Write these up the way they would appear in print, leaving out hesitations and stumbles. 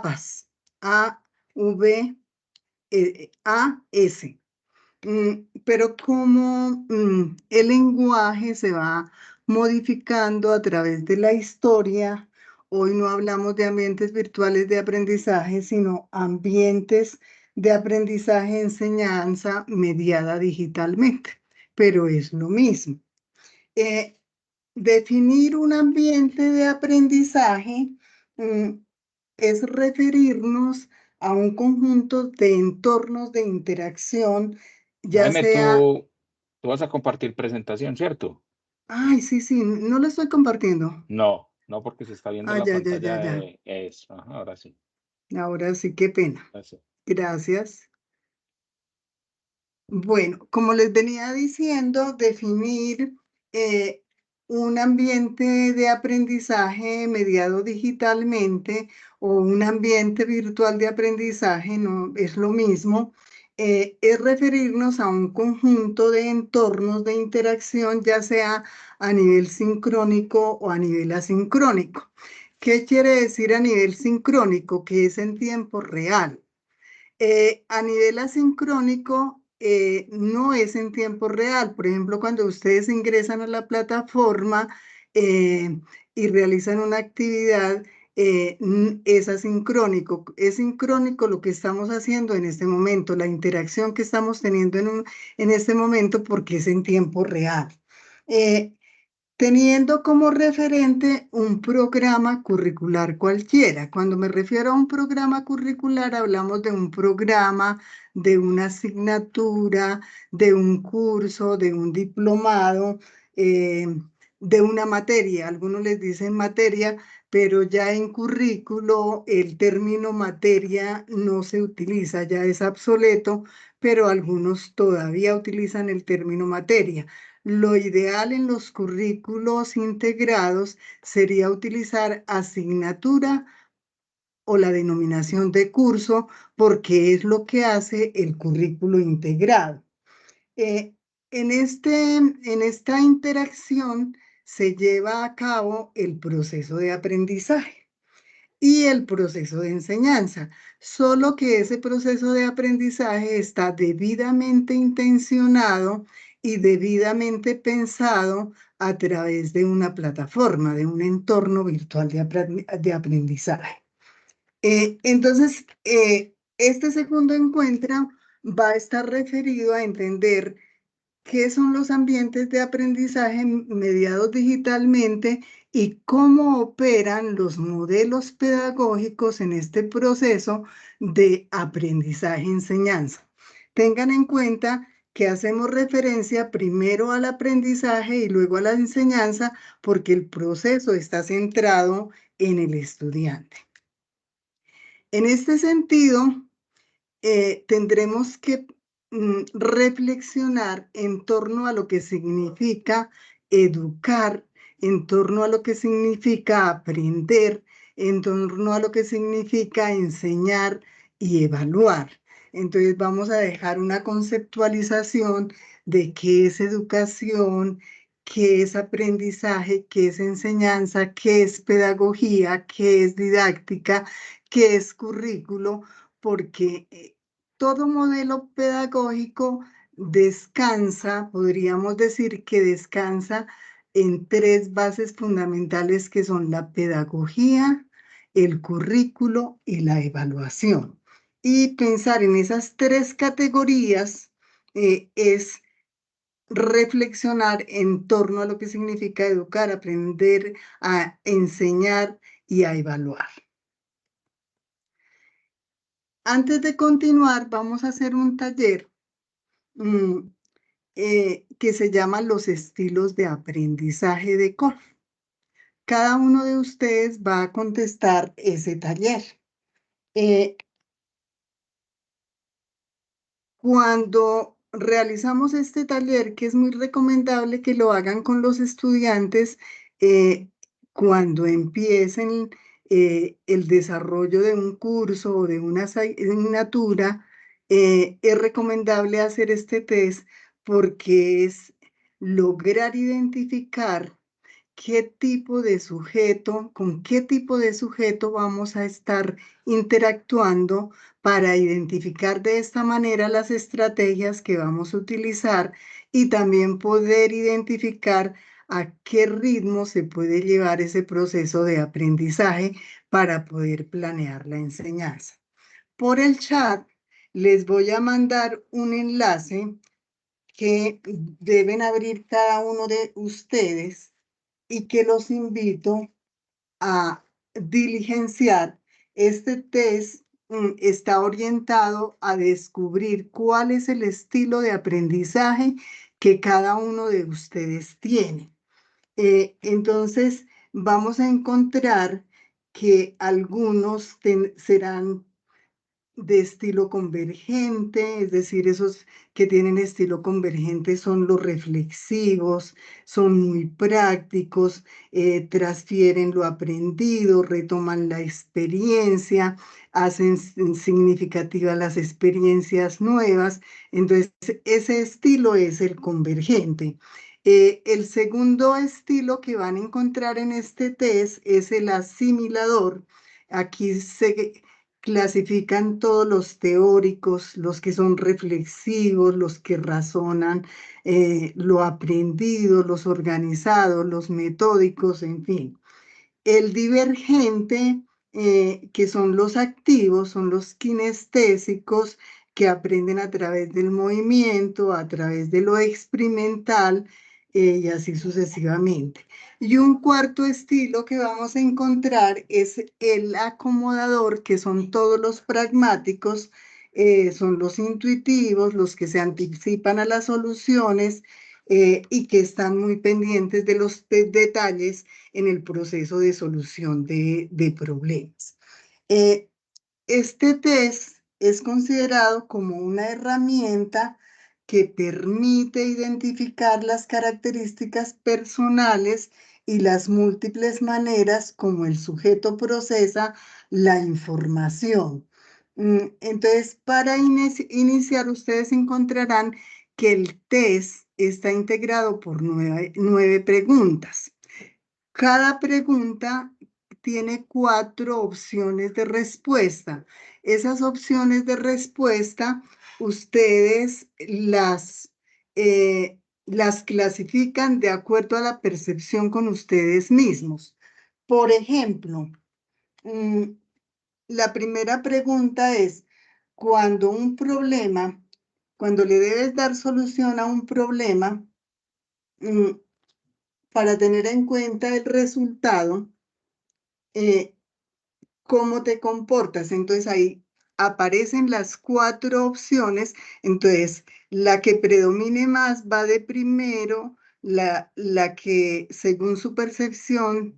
AVAS, A-V-A-S. Pero como el lenguaje se va modificando a través de la historia, hoy no hablamos de ambientes virtuales de aprendizaje, sino ambientes de aprendizaje, enseñanza mediada digitalmente, pero es lo mismo. Definir un ambiente de aprendizaje mm, es referirnos a un conjunto de entornos de interacción, ya Jaime, sea, tú vas a compartir presentación, ¿cierto? ay, sí, sí, no lo estoy compartiendo. No, no porque se está viendo Ah, la ya, ya, ya, pantalla ya. de eso. Ajá, ahora sí. Ahora sí, qué pena. Eso. Gracias. Bueno, como les venía diciendo, definir eh, un ambiente de aprendizaje mediado digitalmente o un ambiente virtual de aprendizaje no es lo mismo. Es referirnos a un conjunto de entornos de interacción, ya sea a nivel sincrónico o a nivel asincrónico. ¿Qué quiere decir a nivel sincrónico? Que es en tiempo real. A nivel asincrónico, no es en tiempo real. Por ejemplo, cuando ustedes ingresan a la plataforma eh, y realizan una actividad, es asincrónico. Es sincrónico lo que estamos haciendo en este momento, la interacción que estamos teniendo en este momento porque es en tiempo real. Eh, Teniendo como referente un programa curricular cualquiera. Cuando me refiero a un programa curricular, hablamos de un programa, de una asignatura, de un curso, de un diplomado, eh, de una materia. Algunos les dicen materia, pero ya en currículo el término materia no se utiliza, ya es obsoleto, pero algunos todavía utilizan el término materia. Lo ideal en los currículos integrados sería utilizar asignatura o la denominación de curso, porque es lo que hace el currículo integrado. Eh, en esta interacción se lleva a cabo el proceso de aprendizaje y el proceso de enseñanza, solo que ese proceso de aprendizaje está debidamente intencionado y debidamente pensado a través de una plataforma, de un entorno virtual de aprendizaje. Entonces, este segundo encuentro va a estar referido a entender qué son los ambientes de aprendizaje mediados digitalmente y cómo operan los modelos pedagógicos en este proceso de aprendizaje-enseñanza. Tengan en cuenta que hacemos referencia primero al aprendizaje y luego a la enseñanza porque el proceso está centrado en el estudiante. En este sentido, tendremos que reflexionar en torno a lo que significa educar, en torno a lo que significa aprender, en torno a lo que significa enseñar y evaluar. Entonces vamos a dejar una conceptualización de qué es educación, qué es aprendizaje, qué es enseñanza, qué es pedagogía, qué es didáctica, qué es currículo, porque todo modelo pedagógico descansa, podríamos decir que descansa en tres bases fundamentales que son la pedagogía, el currículo y la evaluación. Y pensar en esas tres categorías es reflexionar en torno a lo que significa educar, aprender, a enseñar y a evaluar. Antes de continuar, vamos a hacer un taller mm, que se llama los estilos de aprendizaje de Cole. Cada uno de ustedes va a contestar ese taller. Eh, Cuando realizamos este taller, que es muy recomendable que lo hagan con los estudiantes, cuando empiecen el desarrollo de un curso o de una asignatura, es recomendable hacer este test porque es lograr identificar qué tipo de sujeto, con qué tipo de sujeto vamos a estar interactuando para identificar de esta manera las estrategias que vamos a utilizar y también poder identificar a qué ritmo se puede llevar ese proceso de aprendizaje para poder planear la enseñanza. Por el chat les voy a mandar un enlace que deben abrir cada uno de ustedes y que los invito a diligenciar. Este test está orientado a descubrir cuál es el estilo de aprendizaje que cada uno de ustedes tiene. Entonces, vamos a encontrar que algunos serán de estilo convergente, es decir, esos que tienen estilo convergente son los reflexivos, son muy prácticos, transfieren lo aprendido, retoman la experiencia, hacen significativas las experiencias nuevas. Entonces, ese estilo es el convergente. El segundo estilo que van a encontrar en este test es el asimilador. Aquí se clasifican todos los teóricos, los que son reflexivos, los que razonan lo aprendido, los organizados, los metódicos, en fin. El divergente, que son los activos, son los kinestésicos que aprenden a través del movimiento, a través de lo experimental y así sucesivamente. Y un cuarto estilo que vamos a encontrar es el acomodador, que son todos los pragmáticos, son los intuitivos, los que se anticipan a las soluciones y que están muy pendientes de los detalles en el proceso de solución de problemas. Eh, este test es considerado como una herramienta que permite identificar las características personales y las múltiples maneras como el sujeto procesa la información. Entonces, para iniciar, ustedes encontrarán que el test está integrado por nueve preguntas. Cada pregunta tiene 4 opciones de respuesta. Esas opciones de respuesta, ustedes las clasifican de acuerdo a la percepción con ustedes mismos. Por ejemplo, mm, la primera pregunta es, cuando un problema, cuando le debes dar solución a un problema, mm, para tener en cuenta el resultado, eh, cómo te comportas. Entonces ahí aparecen las 4 opciones. Entonces, la que predomine más va de primero, la que según su percepción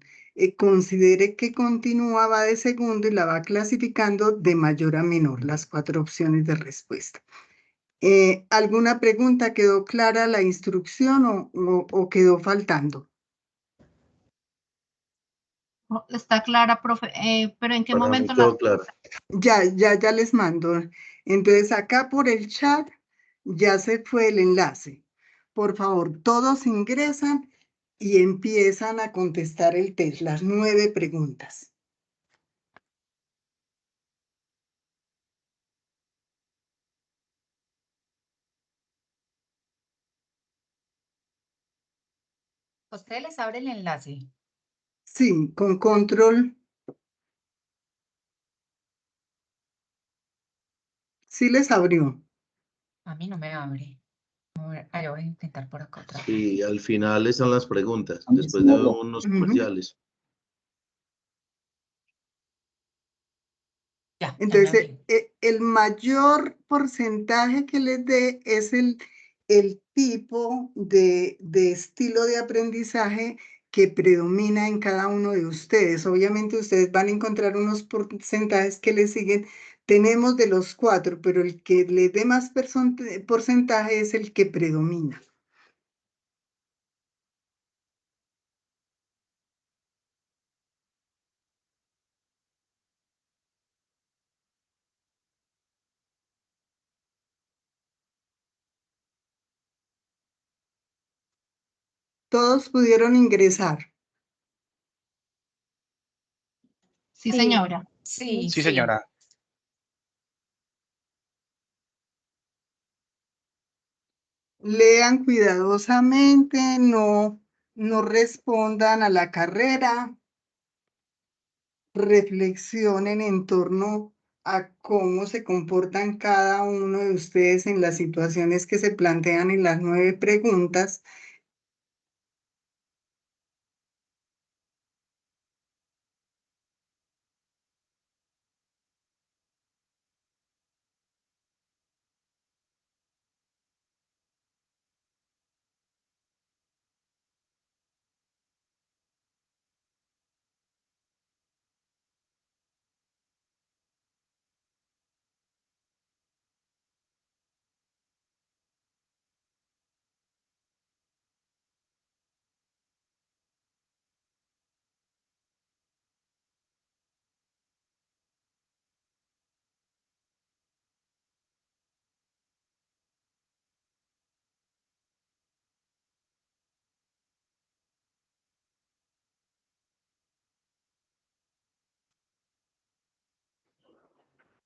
considere que continúa va de segundo y la va clasificando de mayor a menor, las 4 opciones de respuesta. ¿Alguna pregunta? ¿Quedó clara la instrucción o quedó faltando? Está clara, profe, pero ¿en qué Para mí momento quedó claro. Ya les mando. Entonces acá por el chat ya se fue el enlace. Por favor, todos ingresan y empiezan a contestar el test, las 9 preguntas. usted les abre el enlace? Sí, con control. Sí les abrió. A mí no me abre. Yo voy a intentar por acá otra vez. Y al final están las preguntas, después de unos Ujú. comerciales. Ya me Entonces, abrió. el mayor porcentaje que les dé es el tipo de estilo de aprendizaje que predomina en cada uno de ustedes. Obviamente ustedes van a encontrar unos porcentajes que les siguen. Tenemos de los 4, pero el que les dé más porcentaje es el que predomina. Todos pudieron ingresar. Sí, señora. Sí, Sí, señora. Lean cuidadosamente, no respondan a la carrera, reflexionen en torno a cómo se comportan cada uno de ustedes en las situaciones que se plantean en las 9 preguntas.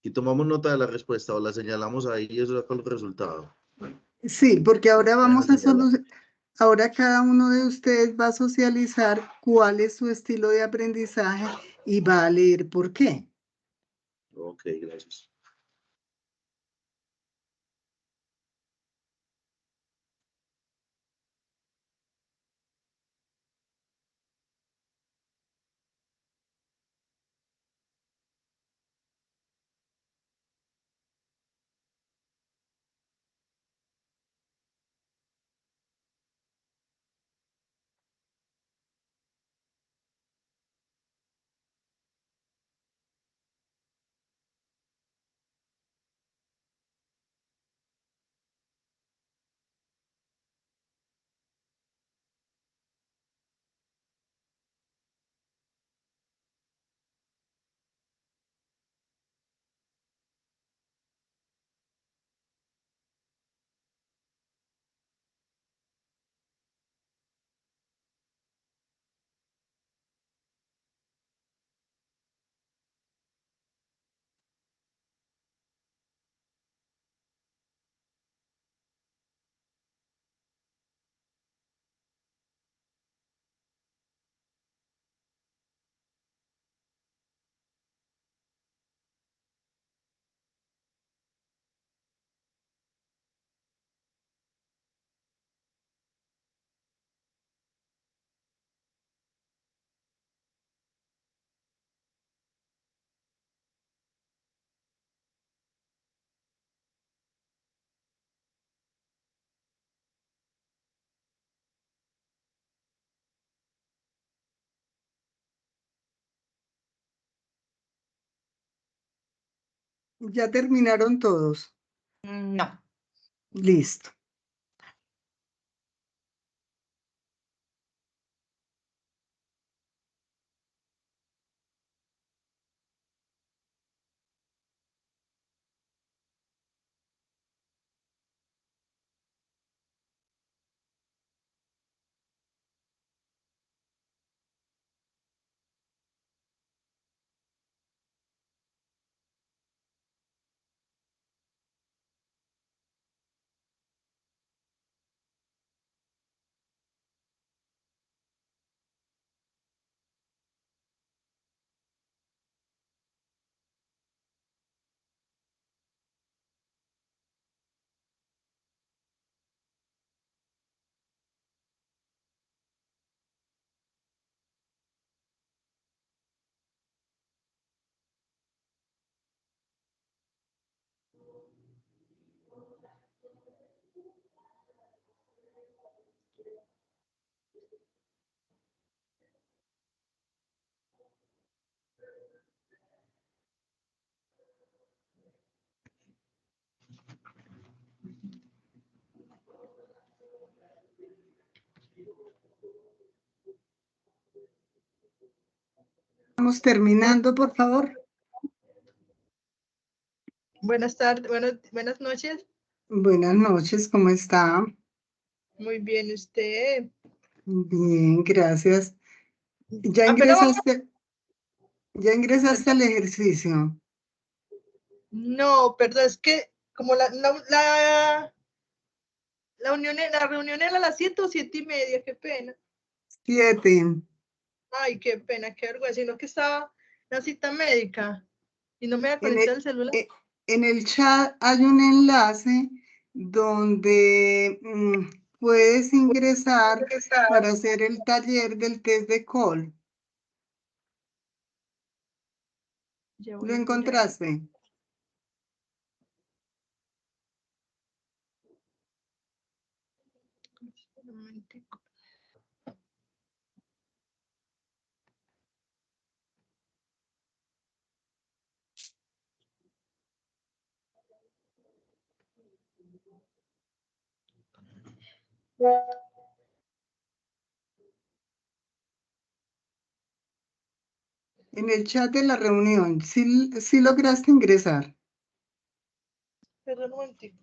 Y tomamos nota de la respuesta o la señalamos ahí y eso da con el resultado. Sí, porque ahora vamos a señalar. ahora cada uno de ustedes va a socializar cuál es su estilo de aprendizaje y va a leer por qué. Ok, gracias. ¿Ya terminaron todos? No. Listo. Vamos terminando, por favor. Buenas tardes, buenas noches. Buenas noches, ¿cómo está? Muy bien, usted. Bien, gracias. ¿Ya Apenas vamos, ingresaste? ¿Ya ingresaste al ejercicio? No, perdón, es que como la reunión era a las 7 o 7:30, qué pena. 7. Ay, qué pena, qué vergüenza, sino que estaba en la cita médica y no me había En conectado el celular. en el chat hay un enlace donde puedes ingresar para hacer el taller del test de Cole. Ya voy ¿Lo a mirar. encontraste? Un momentico. En el chat de la reunión, sí lograste ingresar. Perdón, un momentico.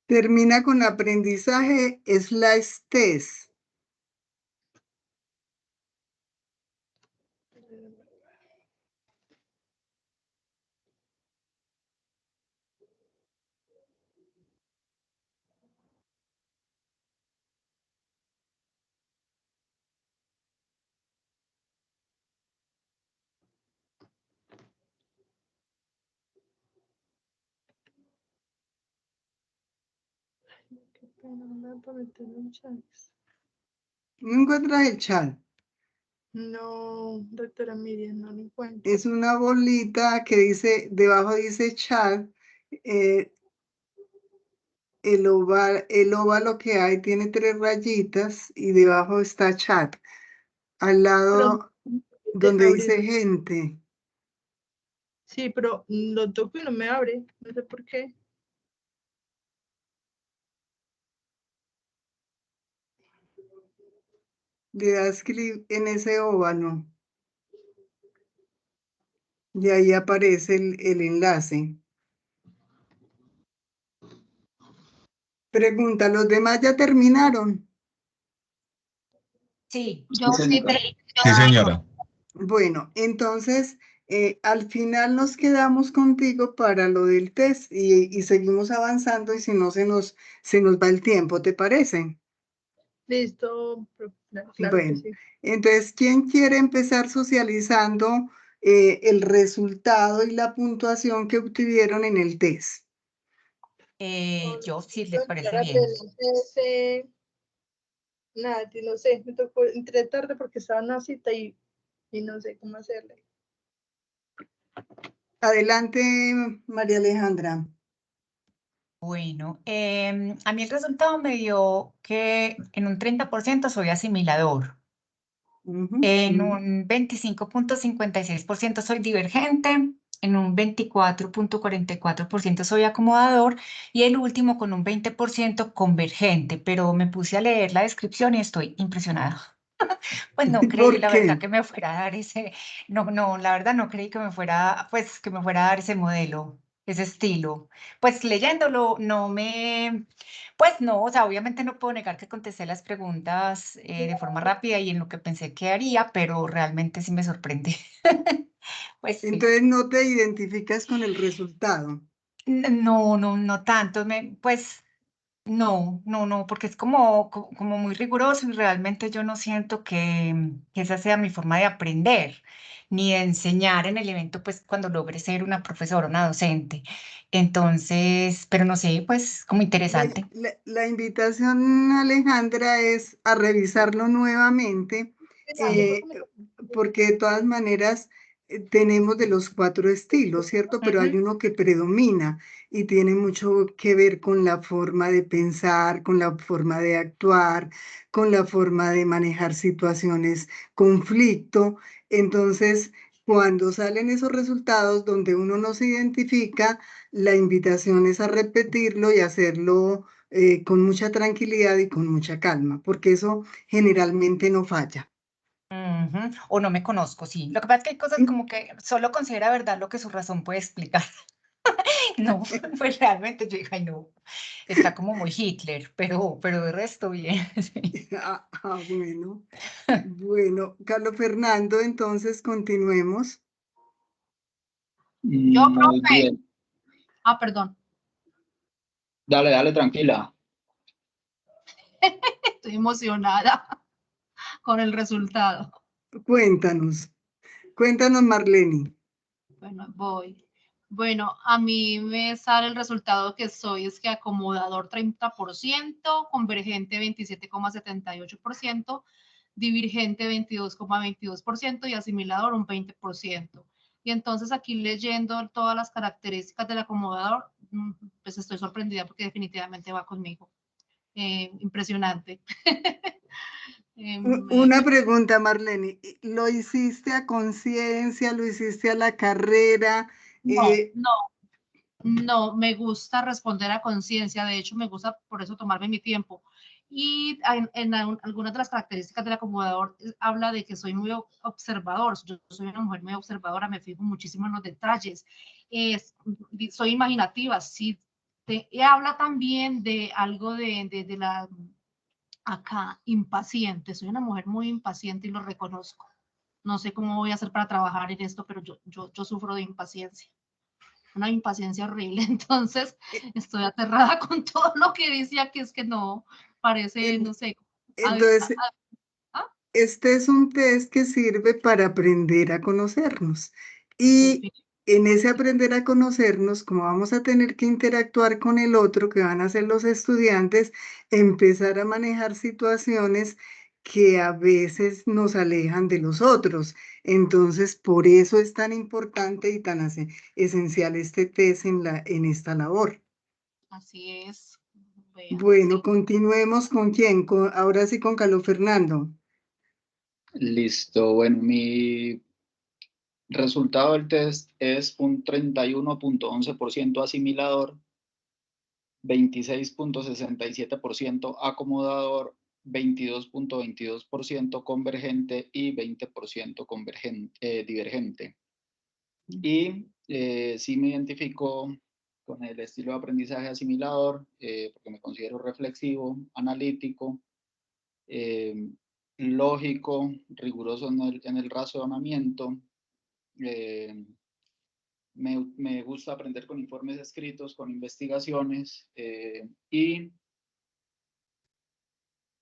Termina con aprendizaje / test. Qué pena, no me voy a meter en chats. ¿No encuentras el chat? No, doctora Miriam, no lo encuentro. Es una bolita que dice, debajo dice chat. El óvalo que hay tiene 3 rayitas y debajo está chat. Al lado donde dice Abrirlo. gente. Sí, pero lo toco y no me abre, no sé por qué. Le das clic en ese óvalo. Y ahí aparece el enlace. Pregunta, ¿los demás ya terminaron? Sí, Sí, señora. sí, Sí, señora. Bueno, entonces al final nos quedamos contigo para lo del test y seguimos avanzando y si no se nos va el tiempo, ¿te parece? Listo, claro que Bueno, sí. entonces, ¿quién quiere empezar socializando el resultado y la puntuación que obtuvieron en el test? yo sí les parece bien. Nada, no sé, me tocó, entré tarde porque estaba en una cita y no sé cómo hacerle. Adelante, María Alejandra. Bueno, a mí el resultado me dio que en un 30% soy asimilador, Ujú. en un 25.56% soy divergente, en un 24.44% soy acomodador y el último con un 20% convergente, pero me puse a leer la descripción y estoy impresionada. Pues no creí, ¿Por la verdad, qué? que me fuera a dar ese, no, la verdad no creí que me fuera, pues, que me fuera a dar ese modelo, ese estilo. Pues leyéndolo, pues no, o sea, obviamente no puedo negar que contesté las preguntas de forma rápida y en lo que pensé que haría, pero realmente sí me sorprende. Pues sí. Entonces no te identificas con el resultado. No tanto, pues no, porque es como muy riguroso y realmente yo no siento que esa sea mi forma de aprender ni de enseñar en el evento, pues cuando logre ser una profesora, una docente. Entonces, pero no sé, pues como Bueno, interesante. la invitación, Alejandra, es a revisarlo nuevamente, porque de todas maneras tenemos de los 4 estilos, ¿cierto? Pero hay Ujú. uno que predomina y tiene mucho que ver con la forma de pensar, con la forma de actuar, con la forma de manejar situaciones, conflicto. Entonces, Cuando salen esos resultados donde uno no se identifica, la invitación es a repetirlo y hacerlo con mucha tranquilidad y con mucha calma, porque eso generalmente no falla. Ujú. O no me conozco, sí. Lo que pasa es que hay cosas como que solo considera verdad lo que su razón puede explicar. No, pues realmente yo dije, ay, no, está como muy Hitler, pero de resto bien. Sí. Bueno. Bueno, Carlos Fernando, entonces continuemos. Yo, Muy profe. bien. Perdón. Dale, tranquila. Estoy emocionada con el resultado. Cuéntanos, Marlene. Bueno, voy. Bueno, a mí me sale el resultado que soy, es que acomodador 30%, convergente 27,78%, divergente 22,22% y asimilador un 20%. Y entonces aquí leyendo todas las características del acomodador, pues estoy sorprendida porque definitivamente va conmigo. Impresionante. Una pregunta, Marlene. ¿Lo hiciste a conciencia? ¿Lo hiciste a la carrera? No, me gusta responder a conciencia, de hecho me gusta por eso tomarme mi tiempo. Y en algunas de las características del acomodador habla de que soy muy observador, yo soy una mujer muy observadora, me fijo muchísimo en los detalles, soy imaginativa, sí. Y habla también de algo de la, acá, impaciente, soy una mujer muy impaciente y lo reconozco. No sé cómo voy a hacer para trabajar en esto, pero yo sufro de impaciencia. Una impaciencia horrible, entonces estoy aterrada con todo lo que decía, que es que no, parece, no sé. Entonces, este es un test que sirve para aprender a conocernos. Y en ese aprender a conocernos, como vamos a tener que interactuar con el otro, que van a ser los estudiantes, empezar a manejar situaciones que a veces nos alejan de los otros. Entonces, por eso es tan importante y tan esencial este test en esta labor. Así es. Bueno, continuemos con quién, ahora sí con Carlos Fernando. Listo. Bueno, mi resultado del test es un 31.11% asimilador, 26.67% acomodador, 22.22% convergente y 20% divergente. Y sí me identifico con el estilo de aprendizaje asimilador, porque me considero reflexivo, analítico, lógico, riguroso en el razonamiento. Me gusta aprender con informes escritos, con investigaciones, y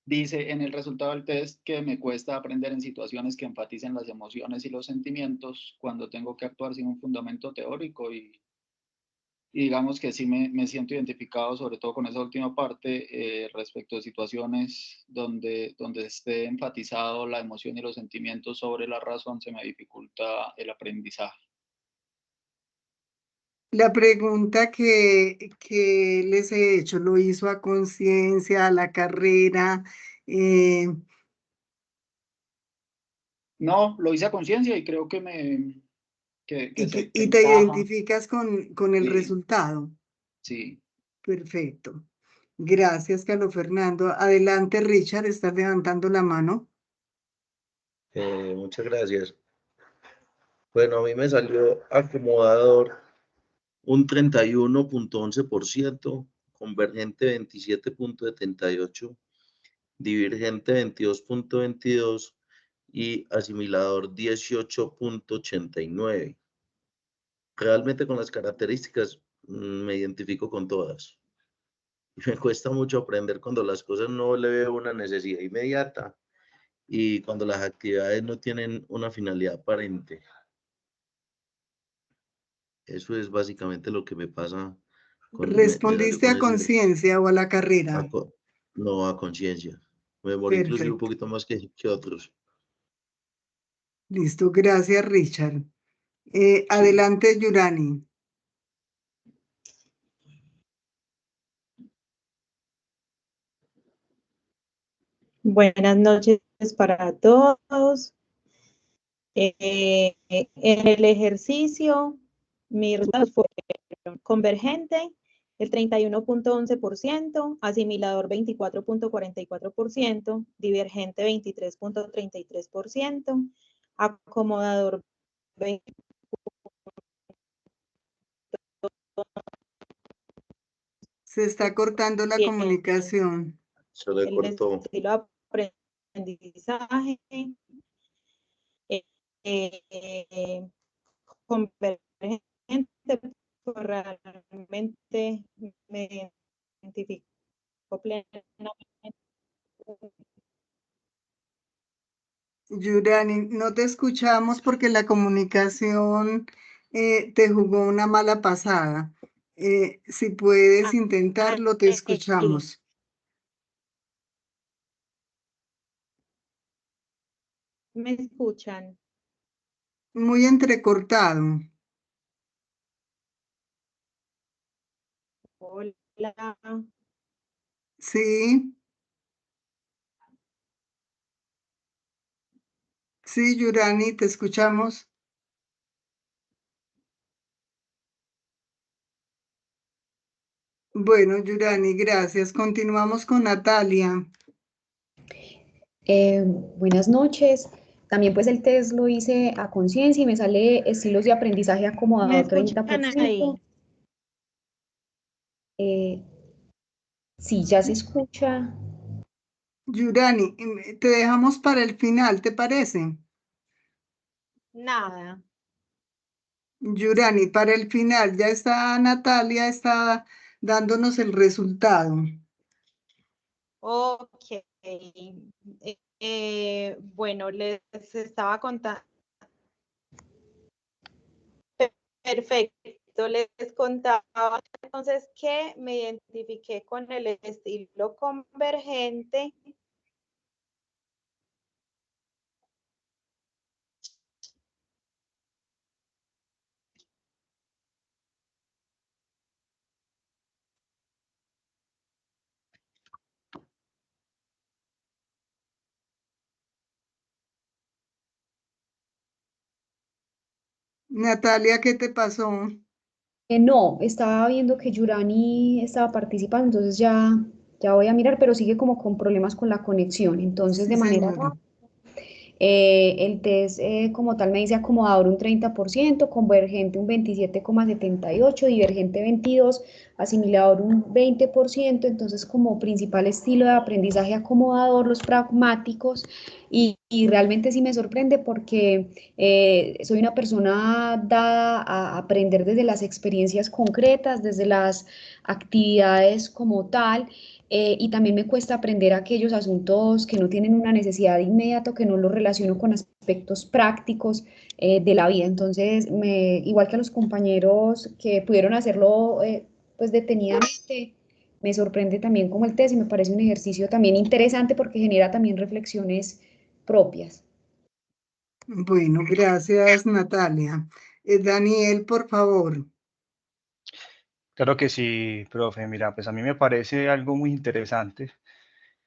dice en el resultado del test que me cuesta aprender en situaciones que enfaticen las emociones y los sentimientos cuando tengo que actuar sin un fundamento teórico, y digamos que sí me siento identificado sobre todo con esa última parte, respecto de situaciones donde esté enfatizado la emoción y los sentimientos sobre la razón, se me dificulta el aprendizaje. La pregunta que les he hecho, ¿lo hizo a conciencia, a la carrera? No, lo hice a conciencia y creo que que Y te encaja. identificas con el Sí. resultado. Sí. Perfecto. Gracias, Carlos Fernando. Adelante, Richard, estás levantando la mano. Muchas gracias. Bueno, a mí me salió acomodador un 31.11%, convergente 27.78%, divergente 22.22% y asimilador 18.89%. Realmente con las características me identifico con todas. Me cuesta mucho aprender cuando las cosas no le veo una necesidad inmediata y cuando las actividades no tienen una finalidad aparente. Eso es básicamente lo que me pasa. ¿Respondiste a conciencia o a la carrera? No, a conciencia. Me demoré inclusive un Perfecto. poquito más que otros. Listo, gracias, Richard. Adelante, Yurani. Buenas noches para todos. En el ejercicio, mis resultados fueron convergente, el 31.11%, asimilador 24.44%, divergente 23.33%, acomodador 20. Se está cortando la comunicación. Se le El cortó. estilo de aprendizaje, convergente, pues realmente me identifico plenamente. Yurani, no te escuchamos porque la comunicación te jugó una mala pasada. Si puedes intentarlo, te escuchamos. ¿Me escuchan? Muy entrecortado. Hola. Sí. Sí, Yurani, te escuchamos. Bueno, Yurani, gracias. Continuamos con Natalia. Buenas noches. También pues el test lo hice a conciencia y me sale estilos de aprendizaje ¿Me acomodado escuchan 30%. ahí? Sí, ya se escucha. Yurani, te dejamos para el final, ¿te parece? Nada. Yurani, para el final, ya está Natalia, está dándonos el resultado. Ok. Bueno, les estaba contando. Perfecto, les contaba entonces que me identifiqué con el estilo convergente. Natalia, ¿qué te pasó? No, estaba viendo que Yurani estaba participando, entonces ya voy a mirar, pero sigue como con problemas con la conexión. Entonces, Sí, de manera señora. el test como tal me dice acomodador un 30%, convergente un 27,78%, divergente 22%, asimilador un 20%, entonces como principal estilo de aprendizaje acomodador, los pragmáticos, y realmente sí me sorprende porque soy una persona dada a aprender desde las experiencias concretas, desde las actividades como tal, y también me cuesta aprender aquellos asuntos que no tienen una necesidad inmediata, que no los relaciono con aspectos prácticos de la vida. Entonces, igual que a los compañeros que pudieron hacerlo pues detenidamente, me sorprende también como el test y me parece un ejercicio también interesante porque genera también reflexiones propias. Bueno, gracias, Natalia. Daniel, por favor. Claro que sí, profe. Mira, pues a mí me parece algo muy interesante.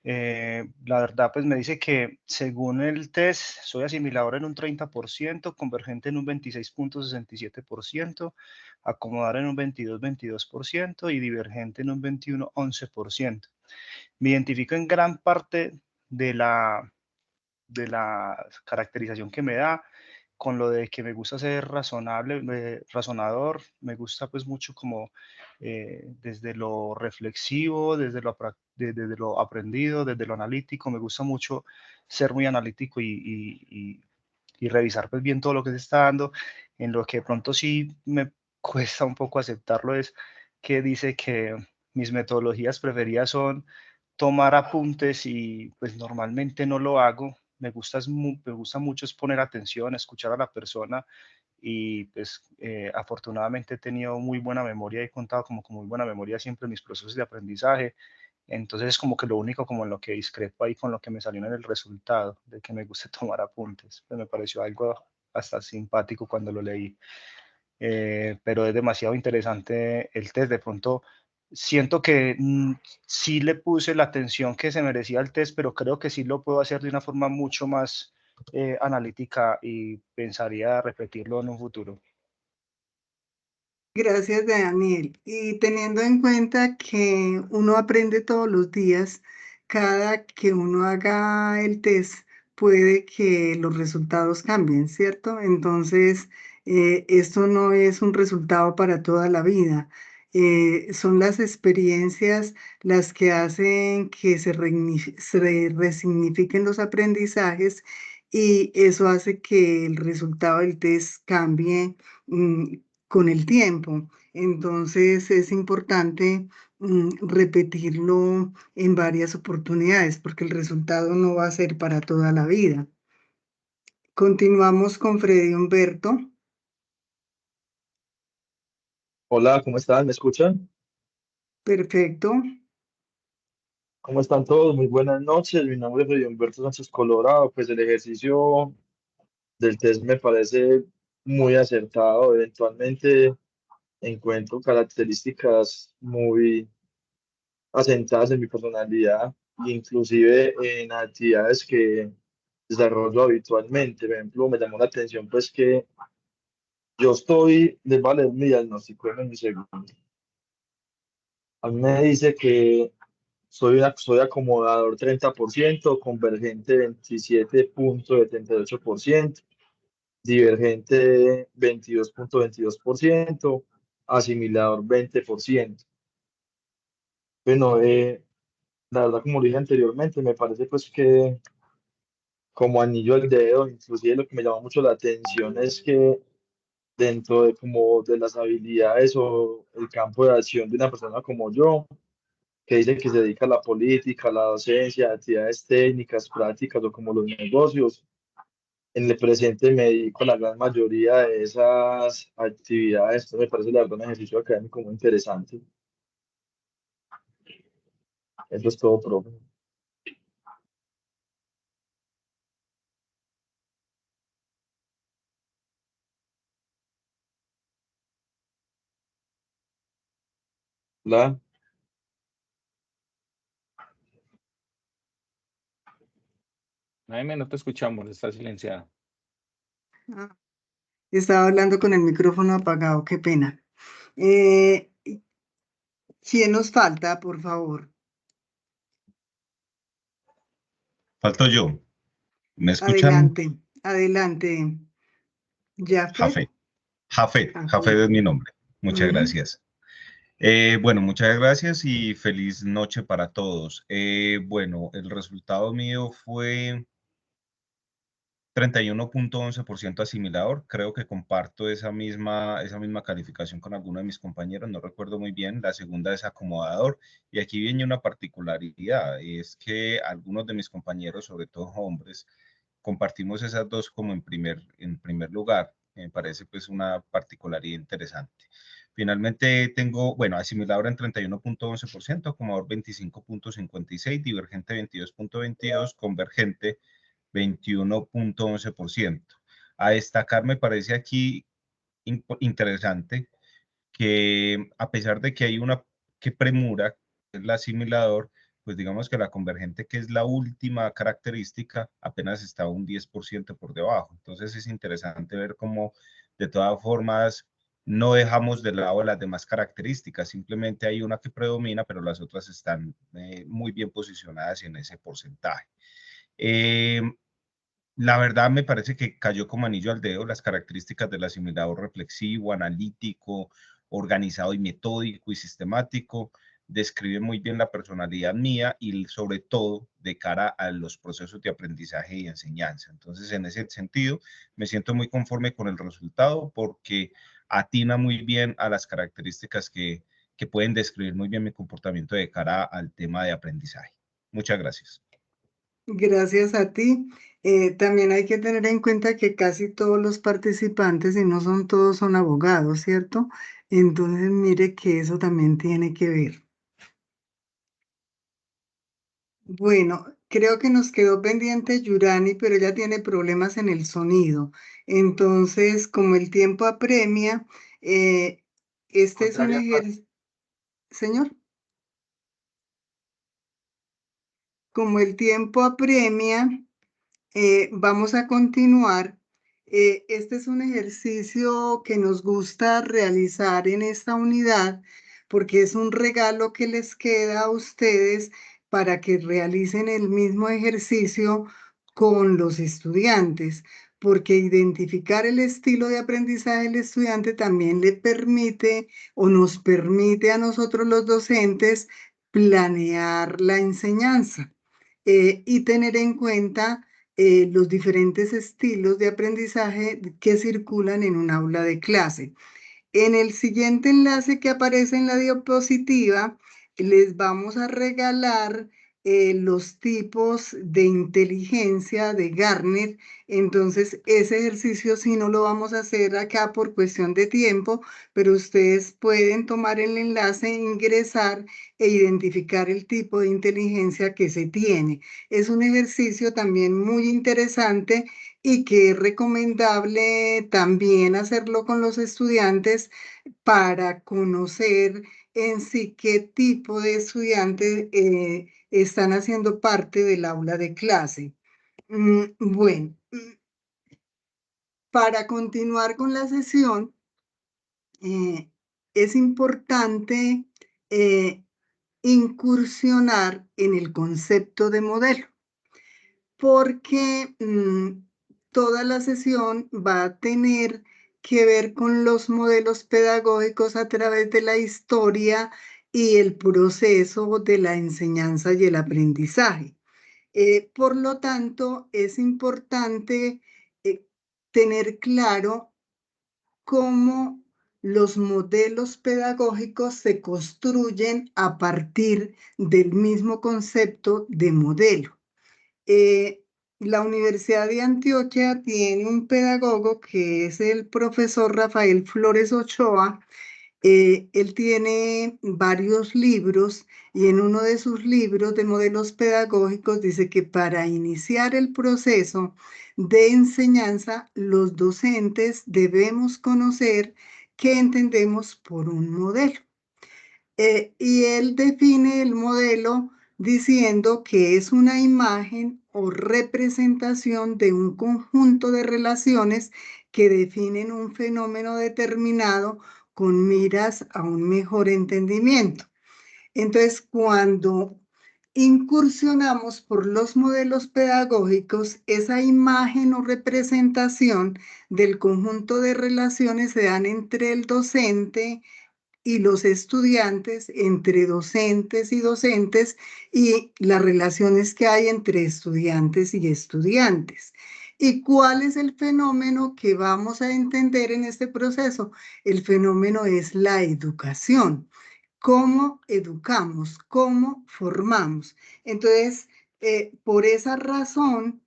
La verdad, pues me dice que según el test, soy asimilador en un 30%, convergente en un 26.67%, acomodar en un 22% y divergente en un 21.11%. Me identifico en gran parte de la caracterización que me da, con lo de que me gusta ser razonable, razonador, me gusta pues mucho como desde lo reflexivo, desde lo aprendido, desde lo analítico, me gusta mucho ser muy analítico y revisar pues bien todo lo que se está dando. En lo que de pronto sí me cuesta un poco aceptarlo es que dice que mis metodologías preferidas son tomar apuntes y pues normalmente no lo hago. Me gusta mucho es poner atención, escuchar a la persona y pues afortunadamente he tenido muy buena memoria, he contado como con muy buena memoria siempre en mis procesos de aprendizaje. Entonces es como que lo único como en lo que discrepo ahí con lo que me salió en el resultado, de que me guste tomar apuntes. Pues me pareció algo hasta simpático cuando lo leí. Pero es demasiado interesante el test. De pronto siento que sí le puse la atención que se merecía el test, pero creo que sí lo puedo hacer de una forma mucho más analítica y pensaría repetirlo en un futuro. Gracias, Daniel. Y teniendo en cuenta que uno aprende todos los días, cada que uno haga el test, puede que los resultados cambien, ¿cierto? Entonces, esto no es un resultado para toda la vida. Son las experiencias las que hacen que se resignifiquen los aprendizajes y eso hace que el resultado del test cambie con el tiempo. Entonces es importante repetirlo en varias oportunidades porque el resultado no va a ser para toda la vida. Continuamos con Freddy Humberto. Hola, ¿cómo están? ¿Me escuchan? Perfecto. ¿Cómo están todos? Muy buenas noches. Mi nombre es Freddy Humberto Sánchez Colorado. Pues el ejercicio del test me parece muy acertado. Eventualmente encuentro características muy asentadas en mi personalidad, inclusive en actividades que desarrollo habitualmente. Por ejemplo, me llamó la atención pues que yo estoy, les voy a leer mi diagnóstico en un segundo. A mí me dice que soy acomodador 30%, convergente 27.78%, divergente 22.22%, asimilador 20%. Bueno, la verdad, como lo dije anteriormente, me parece pues que como anillo al dedo, inclusive lo que me llama mucho la atención es que dentro de como de las habilidades o el campo de acción de una persona como yo, que dice que se dedica a la política, a la docencia, a actividades técnicas, prácticas o como los negocios. En el presente me dedico a la gran mayoría de esas actividades. Esto me parece la verdad un ejercicio académico muy interesante. Eso es todo, profe. Hola. Jaime, no te escuchamos, está silenciada. Ah, estaba hablando con el micrófono apagado, qué pena. ¿Quién nos falta, por favor? Falto yo. ¿Me escuchan? Adelante, adelante. Jafet. Jafet es mi nombre. Muchas Ujú. gracias. Bueno, muchas gracias y feliz noche para todos. Bueno, el resultado mío fue 31.11% asimilador. Creo que comparto esa misma calificación con alguno de mis compañeros, no recuerdo muy bien. La segunda es acomodador. Y aquí viene una particularidad, es que algunos de mis compañeros, sobre todo hombres, compartimos esas dos como en primer lugar. Me parece pues una particularidad interesante. Finalmente tengo, bueno, asimilador en 31.11%, acomodador 25.56%, divergente 22.22%, convergente 21.11%. A destacar me parece aquí interesante que a pesar de que hay una que premura, que es la asimilador, pues digamos que la convergente, que es la última característica, apenas está un 10% por debajo. Entonces es interesante ver cómo de todas formas no dejamos de lado las demás características, simplemente hay una que predomina, pero las otras están muy bien posicionadas en ese porcentaje. La verdad me parece que cayó como anillo al dedo las características del asimilador reflexivo, analítico, organizado y metódico y sistemático. Describe muy bien la personalidad mía y sobre todo de cara a los procesos de aprendizaje y enseñanza. Entonces, en ese sentido, me siento muy conforme con el resultado porque atina muy bien a las características que pueden describir muy bien mi comportamiento de cara al tema de aprendizaje. Muchas gracias. Gracias a ti. También hay que tener en cuenta que casi todos los participantes, y no son todos, son abogados, ¿cierto? Entonces, mire que eso también tiene que ver. Bueno, creo que nos quedó pendiente Yurani, pero ella tiene problemas en el sonido. Entonces, como el tiempo apremia, este es un ejercicio. Señor. Como el tiempo apremia, vamos a continuar. Este es un ejercicio que nos gusta realizar en esta unidad porque es un regalo que les queda a ustedes para que realicen el mismo ejercicio con los estudiantes, porque identificar el estilo de aprendizaje del estudiante también le permite o nos permite a nosotros los docentes planear la enseñanza y tener en cuenta los diferentes estilos de aprendizaje que circulan en un aula de clase. En el siguiente enlace que aparece en la diapositiva, les vamos a regalar los tipos de inteligencia de Garner. Entonces, ese ejercicio sí no lo vamos a hacer acá por cuestión de tiempo, pero ustedes pueden tomar el enlace, ingresar e identificar el tipo de inteligencia que se tiene. Es un ejercicio también muy interesante y que es recomendable también hacerlo con los estudiantes para conocer en sí qué tipo de estudiantes están haciendo parte del aula de clase. Bueno, para continuar con la sesión, es importante incursionar en el concepto de modelo, porque toda la sesión va a tener que ver con los modelos pedagógicos a través de la historia y el proceso de la enseñanza y el aprendizaje. Por lo tanto, es importante tener claro cómo los modelos pedagógicos se construyen a partir del mismo concepto de modelo. La Universidad de Antioquia tiene un pedagogo que es el profesor Rafael Flores Ochoa. Él tiene varios libros y en uno de sus libros de modelos pedagógicos dice que para iniciar el proceso de enseñanza, los docentes debemos conocer qué entendemos por un modelo. Y él define el modelo diciendo que es una imagen o representación de un conjunto de relaciones que definen un fenómeno determinado con miras a un mejor entendimiento. Entonces, cuando incursionamos por los modelos pedagógicos, esa imagen o representación del conjunto de relaciones se dan entre el docente y los estudiantes, entre docentes y docentes, y las relaciones que hay entre estudiantes y estudiantes. ¿Y cuál es el fenómeno que vamos a entender en este proceso? El fenómeno es la educación. ¿Cómo educamos? ¿Cómo formamos? Entonces, por esa razón,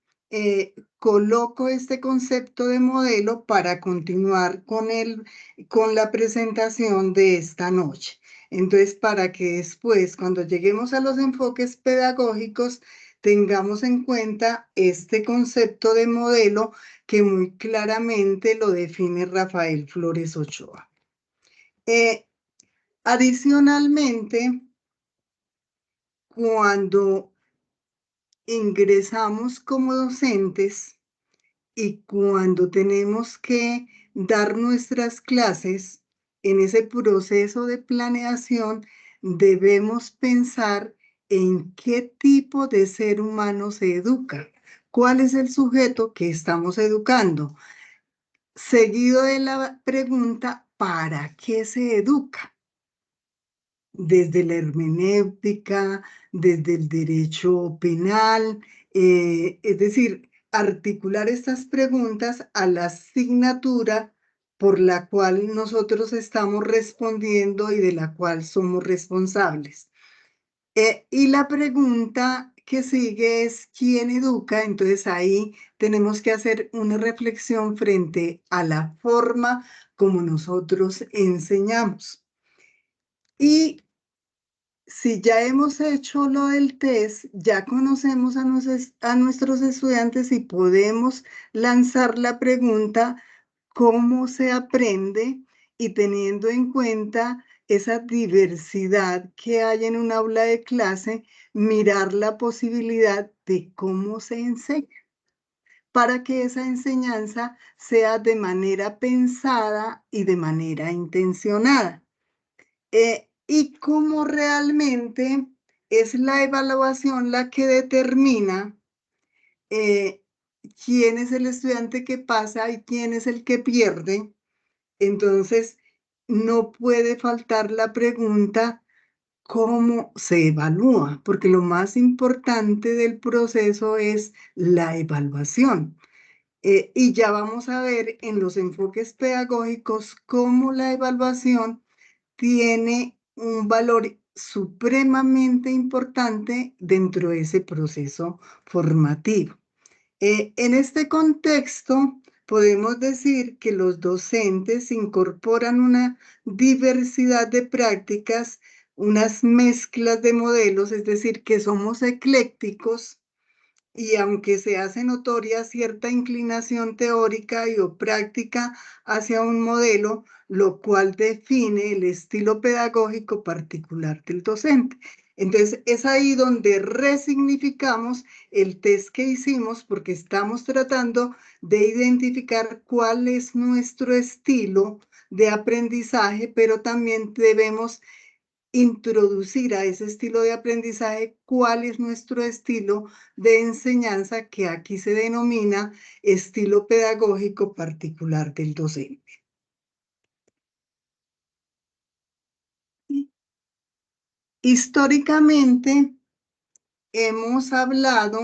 coloco este concepto de modelo para continuar con la presentación de esta noche. Entonces, para que después, cuando lleguemos a los enfoques pedagógicos, tengamos en cuenta este concepto de modelo que muy claramente lo define Rafael Flores Ochoa. Adicionalmente, cuando ingresamos como docentes y cuando tenemos que dar nuestras clases, en ese proceso de planeación debemos pensar en qué tipo de ser humano se educa, cuál es el sujeto que estamos educando, seguido de la pregunta, ¿para qué se educa? Desde la hermenéutica, desde el derecho penal, es decir, articular estas preguntas a la asignatura por la cual nosotros estamos respondiendo y de la cual somos responsables. Y la pregunta que sigue es ¿quién educa? Entonces ahí tenemos que hacer una reflexión frente a la forma como nosotros enseñamos. Y si ya hemos hecho lo del test, ya conocemos a nuestros estudiantes y podemos lanzar la pregunta ¿cómo se aprende? Y teniendo en cuenta esa diversidad que hay en un aula de clase, mirar la posibilidad de cómo se enseña. para que esa enseñanza sea de manera pensada y de manera intencionada. Y cómo realmente es la evaluación la que determina quién es el estudiante que pasa y quién es el que pierde. Entonces, no puede faltar la pregunta, ¿cómo se evalúa? Porque lo más importante del proceso es la evaluación. Y ya vamos a ver en los enfoques pedagógicos cómo la evaluación tiene un valor supremamente importante dentro de ese proceso formativo. En este contexto, podemos decir que los docentes incorporan una diversidad de prácticas, unas mezclas de modelos, es decir, que somos eclécticos y aunque se hace notoria cierta inclinación teórica y o práctica hacia un modelo, lo cual define el estilo pedagógico particular del docente. Entonces, es ahí donde resignificamos el test que hicimos porque estamos tratando de identificar cuál es nuestro estilo de aprendizaje, pero también debemos introducir a ese estilo de aprendizaje cuál es nuestro estilo de enseñanza que aquí se denomina estilo pedagógico particular del docente. Históricamente hemos hablado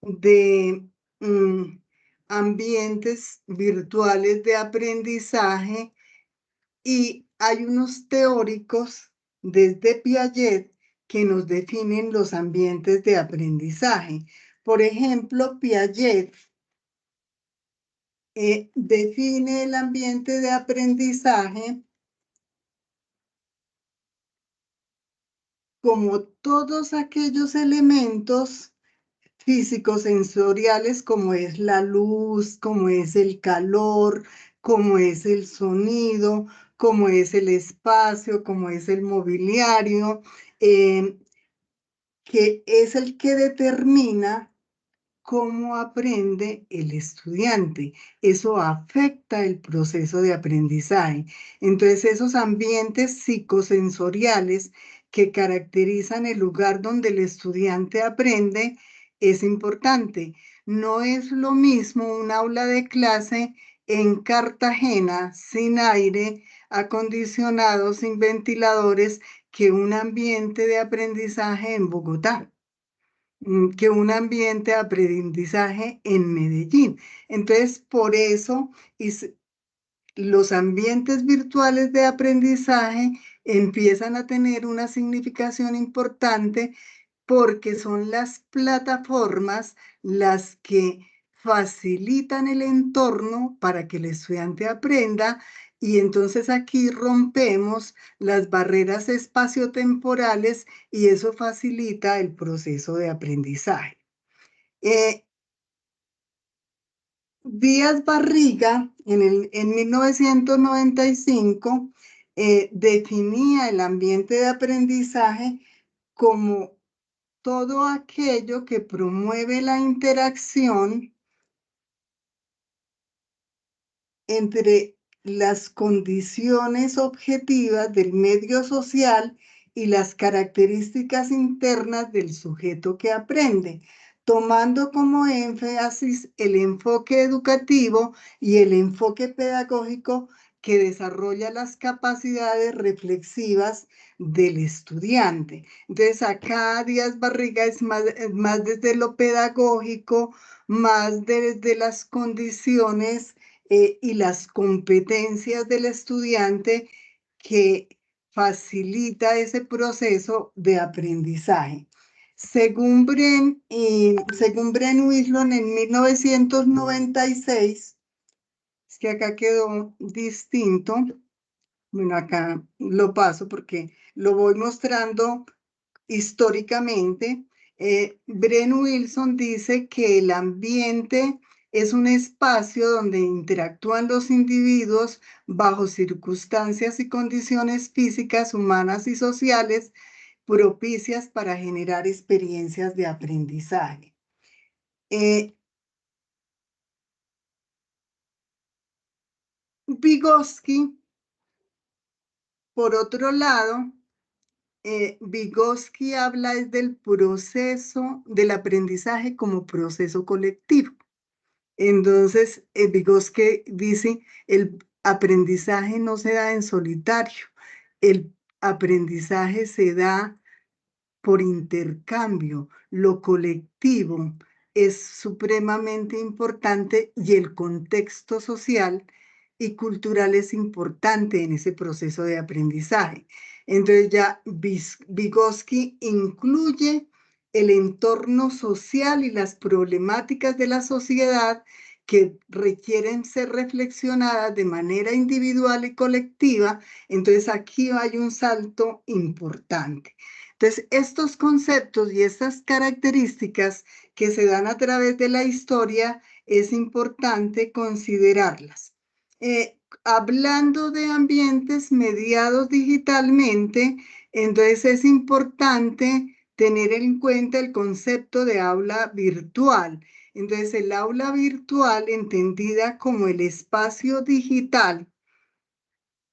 de ambientes virtuales de aprendizaje y hay unos teóricos desde Piaget que nos definen los ambientes de aprendizaje. Por ejemplo, Piaget define el ambiente de aprendizaje como todos aquellos elementos físico-sensoriales como es la luz, como es el calor, como es el sonido, como es el espacio, como es el mobiliario, que es el que determina cómo aprende el estudiante. Eso afecta el proceso de aprendizaje. Entonces, esos ambientes psicosensoriales que caracterizan el lugar donde el estudiante aprende es importante. No es lo mismo un aula de clase en Cartagena sin aire acondicionado, sin ventiladores, que un ambiente de aprendizaje en Bogotá, que un ambiente de aprendizaje en Medellín. Entonces, por eso los ambientes virtuales de aprendizaje empiezan a tener una significación importante porque son las plataformas las que facilitan el entorno para que el estudiante aprenda y entonces aquí rompemos las barreras espaciotemporales y eso facilita el proceso de aprendizaje. Díaz Barriga, en 1995, definía el ambiente de aprendizaje como todo aquello que promueve la interacción entre las condiciones objetivas del medio social y las características internas del sujeto que aprende, tomando como énfasis el enfoque educativo y el enfoque pedagógico que desarrolla las capacidades reflexivas del estudiante. Entonces, acá Díaz Barriga es más desde lo pedagógico, más desde las condiciones y las competencias del estudiante que facilita ese proceso de aprendizaje. Según Bren Wislon en 1996, es que acá quedó distinto, bueno, acá lo paso porque lo voy mostrando históricamente. Bren Wilson dice que el ambiente es un espacio donde interactúan los individuos bajo circunstancias y condiciones físicas, humanas y sociales propicias para generar experiencias de aprendizaje. Vygotsky, por otro lado, Vygotsky habla del proceso del aprendizaje como proceso colectivo. Entonces, Vygotsky dice, el aprendizaje no se da en solitario, el aprendizaje se da por intercambio, lo colectivo es supremamente importante y el contexto social y cultural es importante en ese proceso de aprendizaje. Entonces ya Vygotsky incluye el entorno social y las problemáticas de la sociedad que requieren ser reflexionadas de manera individual y colectiva. Entonces aquí hay un salto importante. Entonces, estos conceptos y estas características que se dan a través de la historia es importante considerarlas. Hablando de ambientes mediados digitalmente, entonces es importante tener en cuenta el concepto de aula virtual. Entonces, el aula virtual entendida como el espacio digital,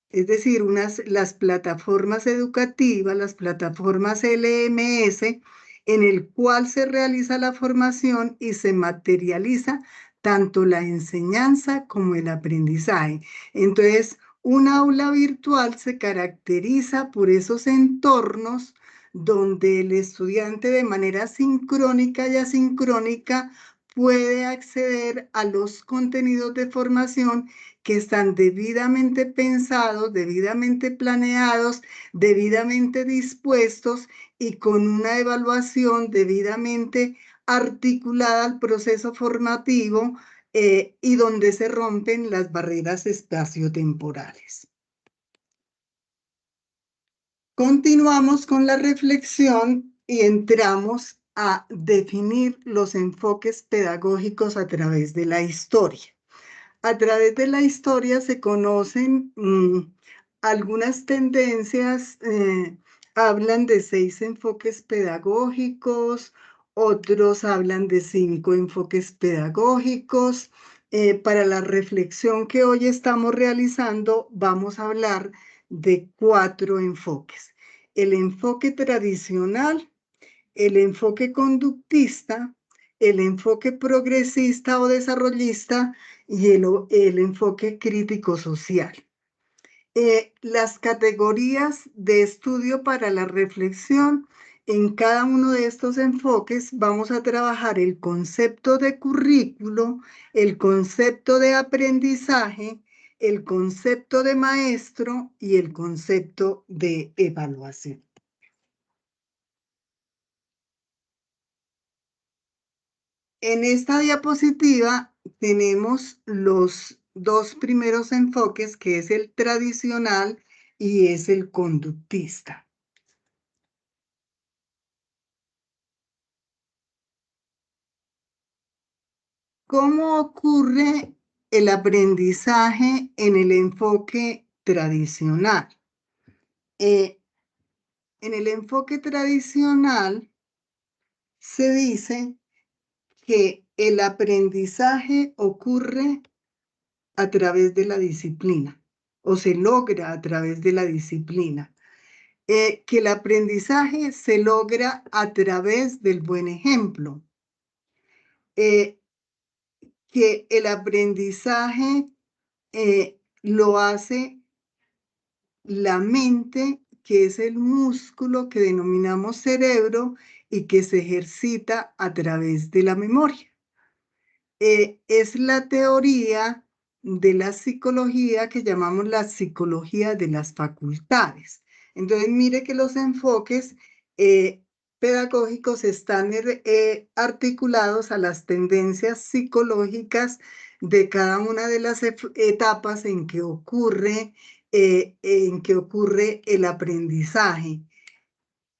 es decir, las plataformas educativas, las plataformas LMS, en el cual se realiza la formación y se materializa tanto la enseñanza como el aprendizaje. Entonces, un aula virtual se caracteriza por esos entornos donde el estudiante de manera sincrónica y asincrónica puede acceder a los contenidos de formación que están debidamente pensados, debidamente planeados, debidamente dispuestos y con una evaluación debidamente articulada al proceso formativo y donde se rompen las barreras espaciotemporales. Continuamos con la reflexión y entramos a definir los enfoques pedagógicos a través de la historia. A través de la historia se conocen algunas tendencias, hablan de 6 enfoques pedagógicos, otros hablan de 5 enfoques pedagógicos. Para la reflexión que hoy estamos realizando, vamos a hablar de 4 enfoques. El enfoque tradicional, el enfoque conductista, el enfoque progresista o desarrollista y el enfoque crítico social. Las categorías de estudio para la reflexión, en cada uno de estos enfoques vamos a trabajar el concepto de currículo, el concepto de aprendizaje, el concepto de maestro y el concepto de evaluación. En esta diapositiva tenemos los 2 primeros enfoques, que es el tradicional y es el conductista. ¿Cómo ocurre el aprendizaje en el enfoque tradicional? En el enfoque tradicional se dice que el aprendizaje ocurre a través de la disciplina o se logra a través de la disciplina. Que el aprendizaje se logra a través del buen ejemplo. Que el aprendizaje lo hace la mente, que es el músculo que denominamos cerebro y que se ejercita a través de la memoria. Es la teoría de la psicología que llamamos la psicología de las facultades. Entonces, mire que los enfoques pedagógicos están articulados a las tendencias psicológicas de cada una de las etapas en que ocurre el aprendizaje.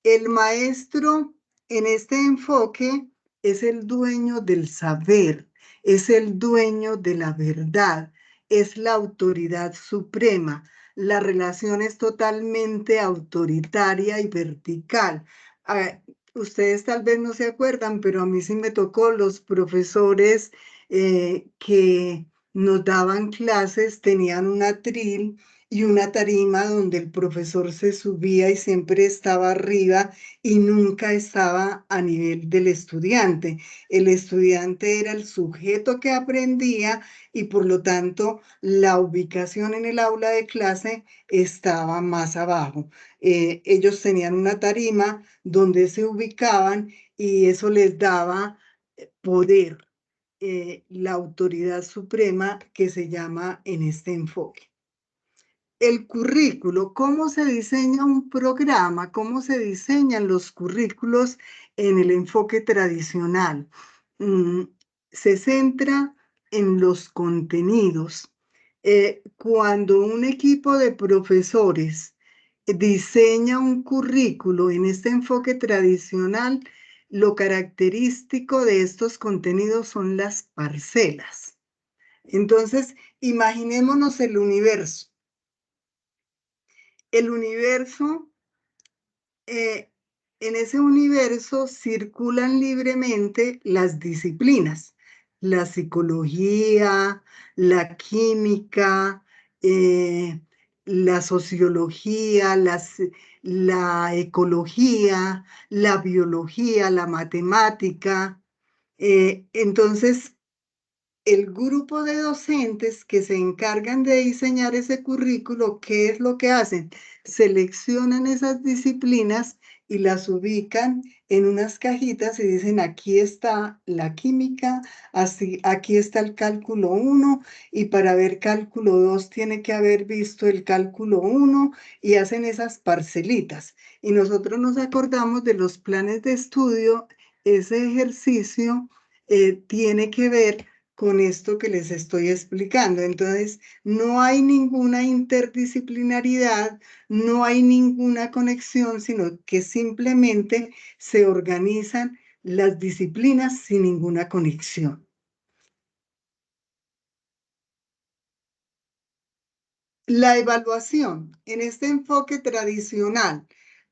El maestro en este enfoque es el dueño del saber, es el dueño de la verdad, es la autoridad suprema. La relación es totalmente autoritaria y vertical. Ustedes tal vez no se acuerdan, pero a mí sí me tocó los profesores que nos daban clases, tenían un atril y una tarima donde el profesor se subía y siempre estaba arriba y nunca estaba a nivel del estudiante. El estudiante era el sujeto que aprendía y por lo tanto la ubicación en el aula de clase estaba más abajo. Ellos tenían una tarima donde se ubicaban y eso les daba poder, la autoridad suprema que se llama en este enfoque. El currículo, ¿cómo se diseña un programa? ¿Cómo se diseñan los currículos en el enfoque tradicional? Se centra en los contenidos. Cuando un equipo de profesores diseña un currículo en este enfoque tradicional, lo característico de estos contenidos son las parcelas. Entonces, imaginémonos el universo. El universo, en ese universo circulan libremente las disciplinas, la psicología, la química, la sociología, la ecología, la biología, la matemática. Entonces, el grupo de docentes que se encargan de diseñar ese currículo, ¿qué es lo que hacen? Seleccionan esas disciplinas y las ubican en unas cajitas y dicen, aquí está la química, así, aquí está el cálculo 1 y para ver cálculo 2 tiene que haber visto el cálculo 1 y hacen esas parcelitas. Y nosotros nos acordamos de los planes de estudio, ese ejercicio tiene que ver con esto que les estoy explicando. Entonces, no hay ninguna interdisciplinaridad, no hay ninguna conexión, sino que simplemente se organizan las disciplinas sin ninguna conexión. La evaluación, en este enfoque tradicional,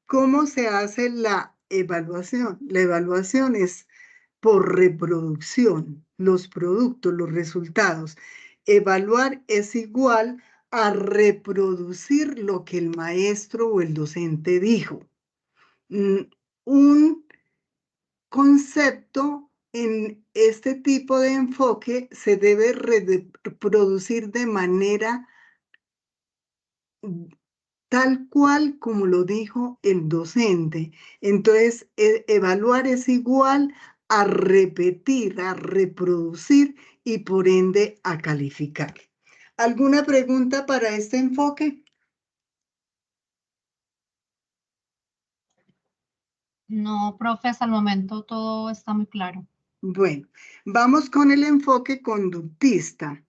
¿cómo se hace la evaluación? La evaluación es por reproducción, los productos, los resultados. Evaluar es igual a reproducir lo que el maestro o el docente dijo. Un concepto en este tipo de enfoque se debe reproducir de manera tal cual como lo dijo el docente. Entonces, evaluar es igual a repetir, a reproducir y por ende a calificar. ¿Alguna pregunta para este enfoque? No, profe, hasta el momento todo está muy claro. Bueno, vamos con el enfoque conductista.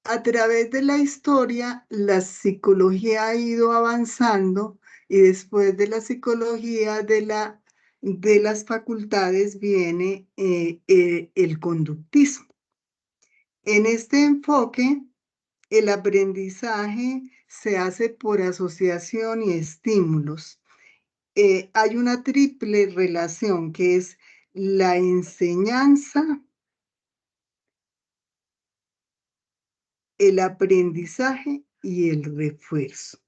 A través de la historia, la psicología ha ido avanzando y después de la psicología de las facultades viene el conductismo. En este enfoque, el aprendizaje se hace por asociación y estímulos. Hay una triple relación que es la enseñanza, el aprendizaje y el refuerzo.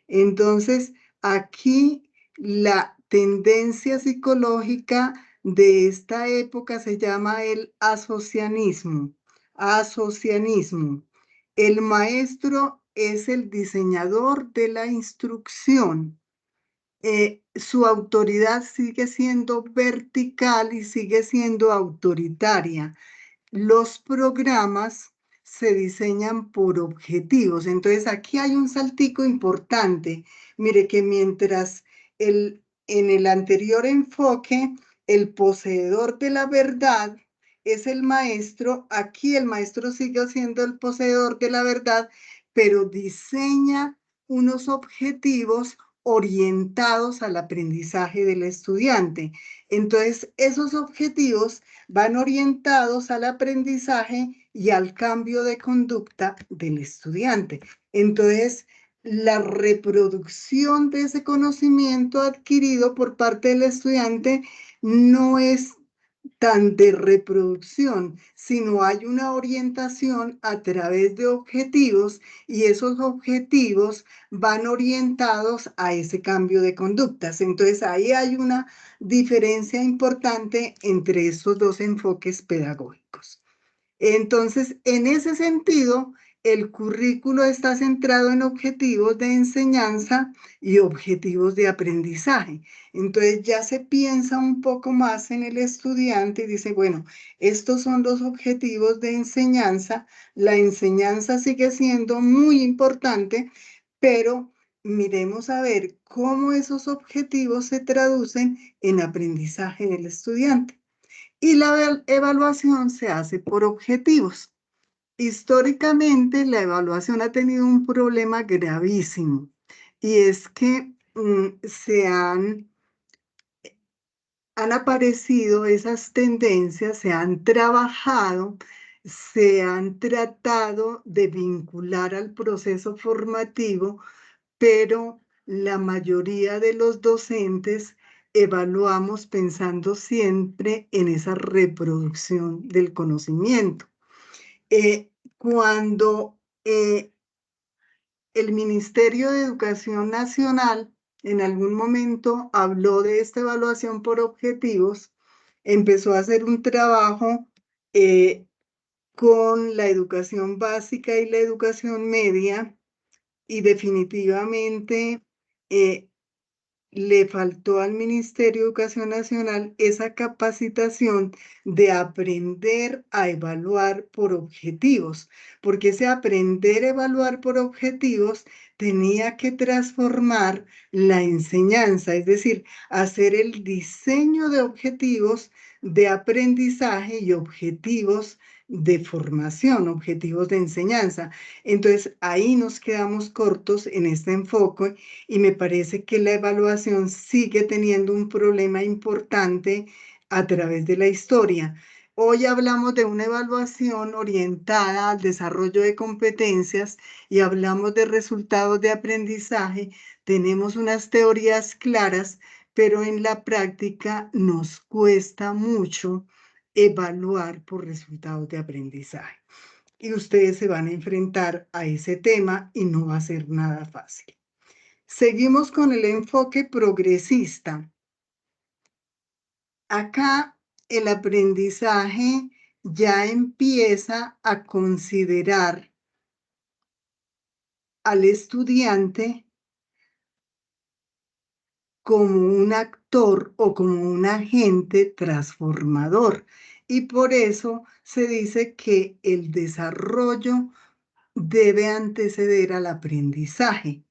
Entonces, aquí la tendencia psicológica de esta época se llama el asocianismo. Asocianismo. El maestro es el diseñador de la instrucción. Su autoridad sigue siendo vertical y sigue siendo autoritaria. Los programas se diseñan por objetivos. Entonces, aquí hay un saltico importante. Mire que mientras en el anterior enfoque, el poseedor de la verdad es el maestro, aquí el maestro sigue siendo el poseedor de la verdad, pero diseña unos objetivos orientados al aprendizaje del estudiante. Entonces, esos objetivos van orientados al aprendizaje y al cambio de conducta del estudiante. Entonces, la reproducción de ese conocimiento adquirido por parte del estudiante no es tan de reproducción, sino hay una orientación a través de objetivos y esos objetivos van orientados a ese cambio de conductas. Entonces ahí hay una diferencia importante entre estos dos enfoques pedagógicos. Entonces, en ese sentido, el currículo está centrado en objetivos de enseñanza y objetivos de aprendizaje. Entonces ya se piensa un poco más en el estudiante y dice, bueno, estos son los objetivos de enseñanza. La enseñanza sigue siendo muy importante, pero miremos a ver cómo esos objetivos se traducen en aprendizaje del estudiante. Y la evaluación se hace por objetivos. Históricamente, la evaluación ha tenido un problema gravísimo y es que han aparecido esas tendencias, se han trabajado, se han tratado de vincular al proceso formativo, pero la mayoría de los docentes evaluamos pensando siempre en esa reproducción del conocimiento. Cuando el Ministerio de Educación Nacional en algún momento habló de esta evaluación por objetivos, empezó a hacer un trabajo con la educación básica y la educación media y definitivamente le faltó al Ministerio de Educación Nacional esa capacitación de aprender a evaluar por objetivos, porque ese aprender a evaluar por objetivos tenía que transformar la enseñanza, es decir, hacer el diseño de objetivos de aprendizaje y objetivos de formación, objetivos de enseñanza. Entonces, ahí nos quedamos cortos en este enfoque y me parece que la evaluación sigue teniendo un problema importante a través de la historia. Hoy hablamos de una evaluación orientada al desarrollo de competencias y hablamos de resultados de aprendizaje. Tenemos unas teorías claras, pero en la práctica nos cuesta mucho evaluar por resultados de aprendizaje. Y ustedes se van a enfrentar a ese tema y no va a ser nada fácil. Seguimos con el enfoque progresista. Acá el aprendizaje ya empieza a considerar al estudiante como un actor o como un agente transformador. Y por eso se dice que el desarrollo debe anteceder al aprendizaje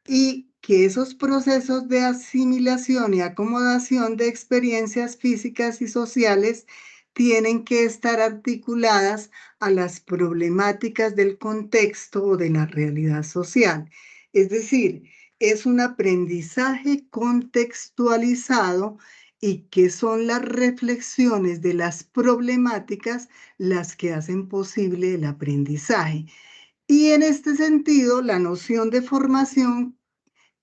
y que esos procesos de asimilación y acomodación de experiencias físicas y sociales tienen que estar articuladas a las problemáticas del contexto o de la realidad social. Es decir, es un aprendizaje contextualizado y que son las reflexiones de las problemáticas las que hacen posible el aprendizaje. Y en este sentido, la noción de formación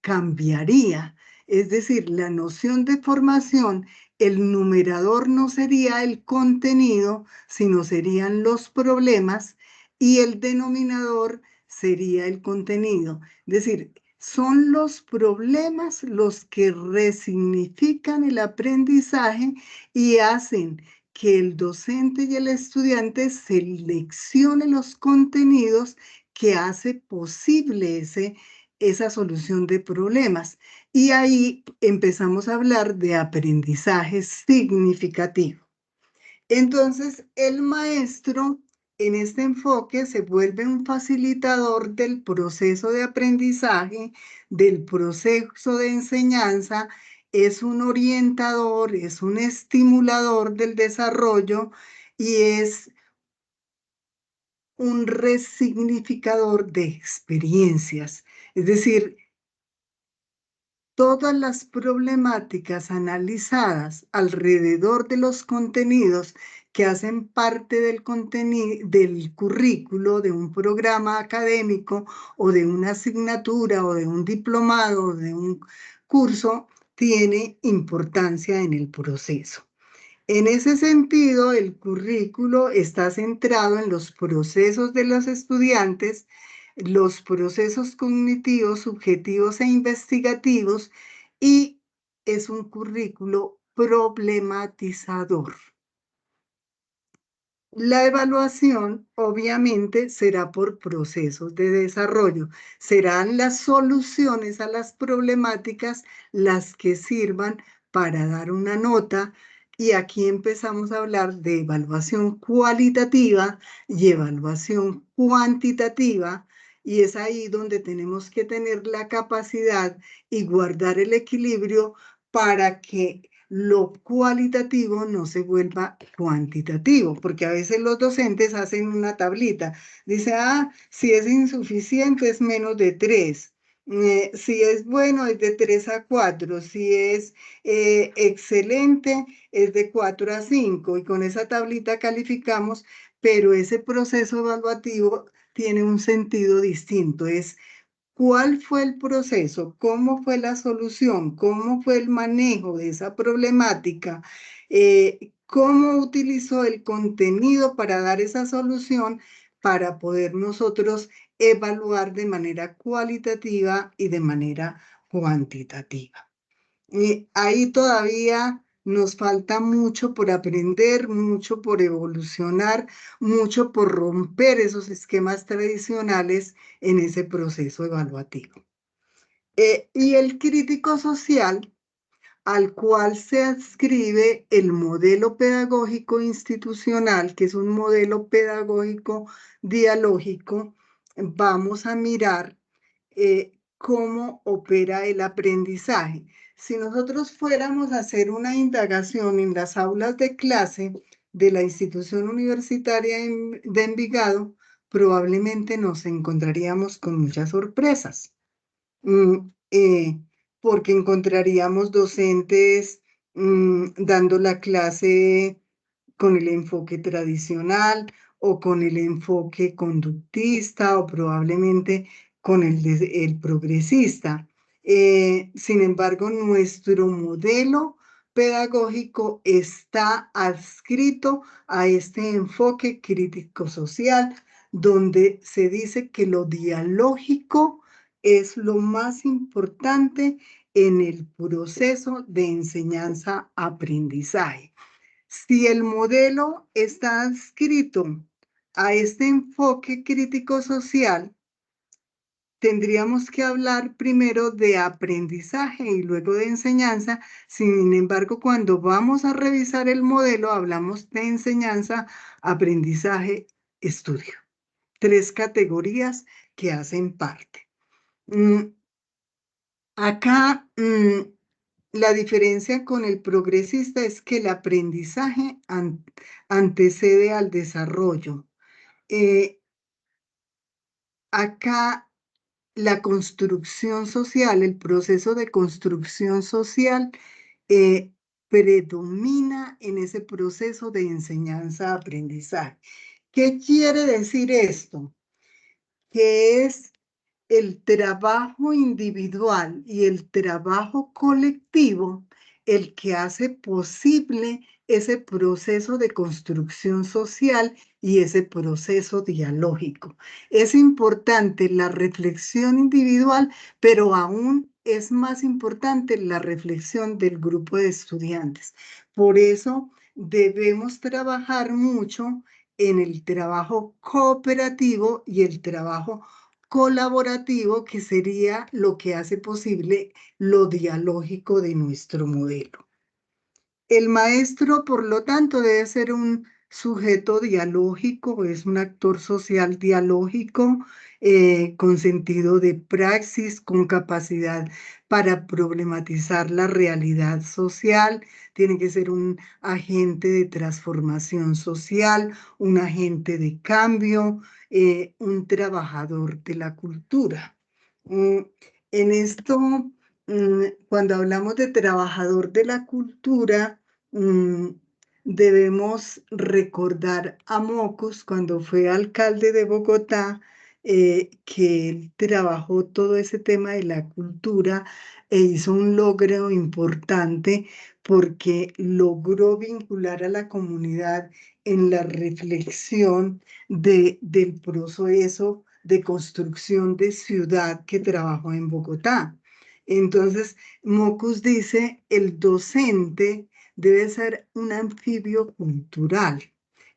cambiaría. Es decir, la noción de formación, el numerador no sería el contenido, sino serían los problemas y el denominador sería el contenido. Es decir, son los problemas los que resignifican el aprendizaje y hacen que el docente y el estudiante seleccione los contenidos que hace posible esa solución de problemas. Y ahí empezamos a hablar de aprendizaje significativo. Entonces, el maestro en este enfoque se vuelve un facilitador del proceso de aprendizaje, del proceso de enseñanza, es un orientador, es un estimulador del desarrollo y es un resignificador de experiencias. Es decir, todas las problemáticas analizadas alrededor de los contenidos que hacen parte del currículo de un programa académico o de una asignatura o de un diplomado o de un curso tiene importancia en el proceso. En ese sentido, el currículo está centrado en los procesos de los estudiantes, los procesos cognitivos, subjetivos e investigativos, y es un currículo problematizador. La evaluación, obviamente, será por procesos de desarrollo. Serán las soluciones a las problemáticas las que sirvan para dar una nota. Y aquí empezamos a hablar de evaluación cualitativa y evaluación cuantitativa. Y es ahí donde tenemos que tener la capacidad y guardar el equilibrio para que lo cualitativo no se vuelva cuantitativo, porque a veces los docentes hacen una tablita. Dice, si es insuficiente es menos de 3. Si es bueno es de 3 a 4. Si es excelente es de 4 a 5. Y con esa tablita calificamos, pero ese proceso evaluativo tiene un sentido distinto. Es ¿cuál fue el proceso? ¿Cómo fue la solución? ¿Cómo fue el manejo de esa problemática? ¿Cómo utilizó el contenido para dar esa solución para poder nosotros evaluar de manera cualitativa y de manera cuantitativa? Ahí todavía nos falta mucho por aprender, mucho por evolucionar, mucho por romper esos esquemas tradicionales en ese proceso evaluativo. Y el crítico social, al cual se adscribe el modelo pedagógico institucional, que es un modelo pedagógico dialógico, vamos a mirar cómo opera el aprendizaje. Si nosotros fuéramos a hacer una indagación en las aulas de clase de la institución universitaria de Envigado, probablemente nos encontraríamos con muchas sorpresas, porque encontraríamos docentes dando la clase con el enfoque tradicional o con el enfoque conductista o probablemente con el progresista. Sin embargo, nuestro modelo pedagógico está adscrito a este enfoque crítico social, donde se dice que lo dialógico es lo más importante en el proceso de enseñanza-aprendizaje. Si el modelo está adscrito a este enfoque crítico social, tendríamos que hablar primero de aprendizaje y luego de enseñanza. Sin embargo, cuando vamos a revisar el modelo, hablamos de enseñanza, aprendizaje, estudio. 3 categorías que hacen parte. Acá la diferencia con el progresista es que el aprendizaje antecede al desarrollo. Acá la construcción social, el proceso de construcción social predomina en ese proceso de enseñanza-aprendizaje. ¿Qué quiere decir esto? Que es el trabajo individual y el trabajo colectivo el que hace posible ese proceso de construcción social y ese proceso dialógico. Es importante la reflexión individual, pero aún es más importante la reflexión del grupo de estudiantes. Por eso debemos trabajar mucho en el trabajo cooperativo y el trabajo colaborativo, que sería lo que hace posible lo dialógico de nuestro modelo. El maestro, por lo tanto, debe ser un sujeto dialógico, es un actor social dialógico, con sentido de praxis, con capacidad para problematizar la realidad social, tiene que ser un agente de transformación social, un agente de cambio, un trabajador de la cultura. En esto, cuando hablamos de trabajador de la cultura, debemos recordar a Mocos cuando fue alcalde de Bogotá, que él trabajó todo ese tema de la cultura e hizo un logro importante porque logró vincular a la comunidad en la reflexión del proceso de construcción de ciudad que trabajó en Bogotá. Entonces, Mockus dice, el docente debe ser un anfibio cultural.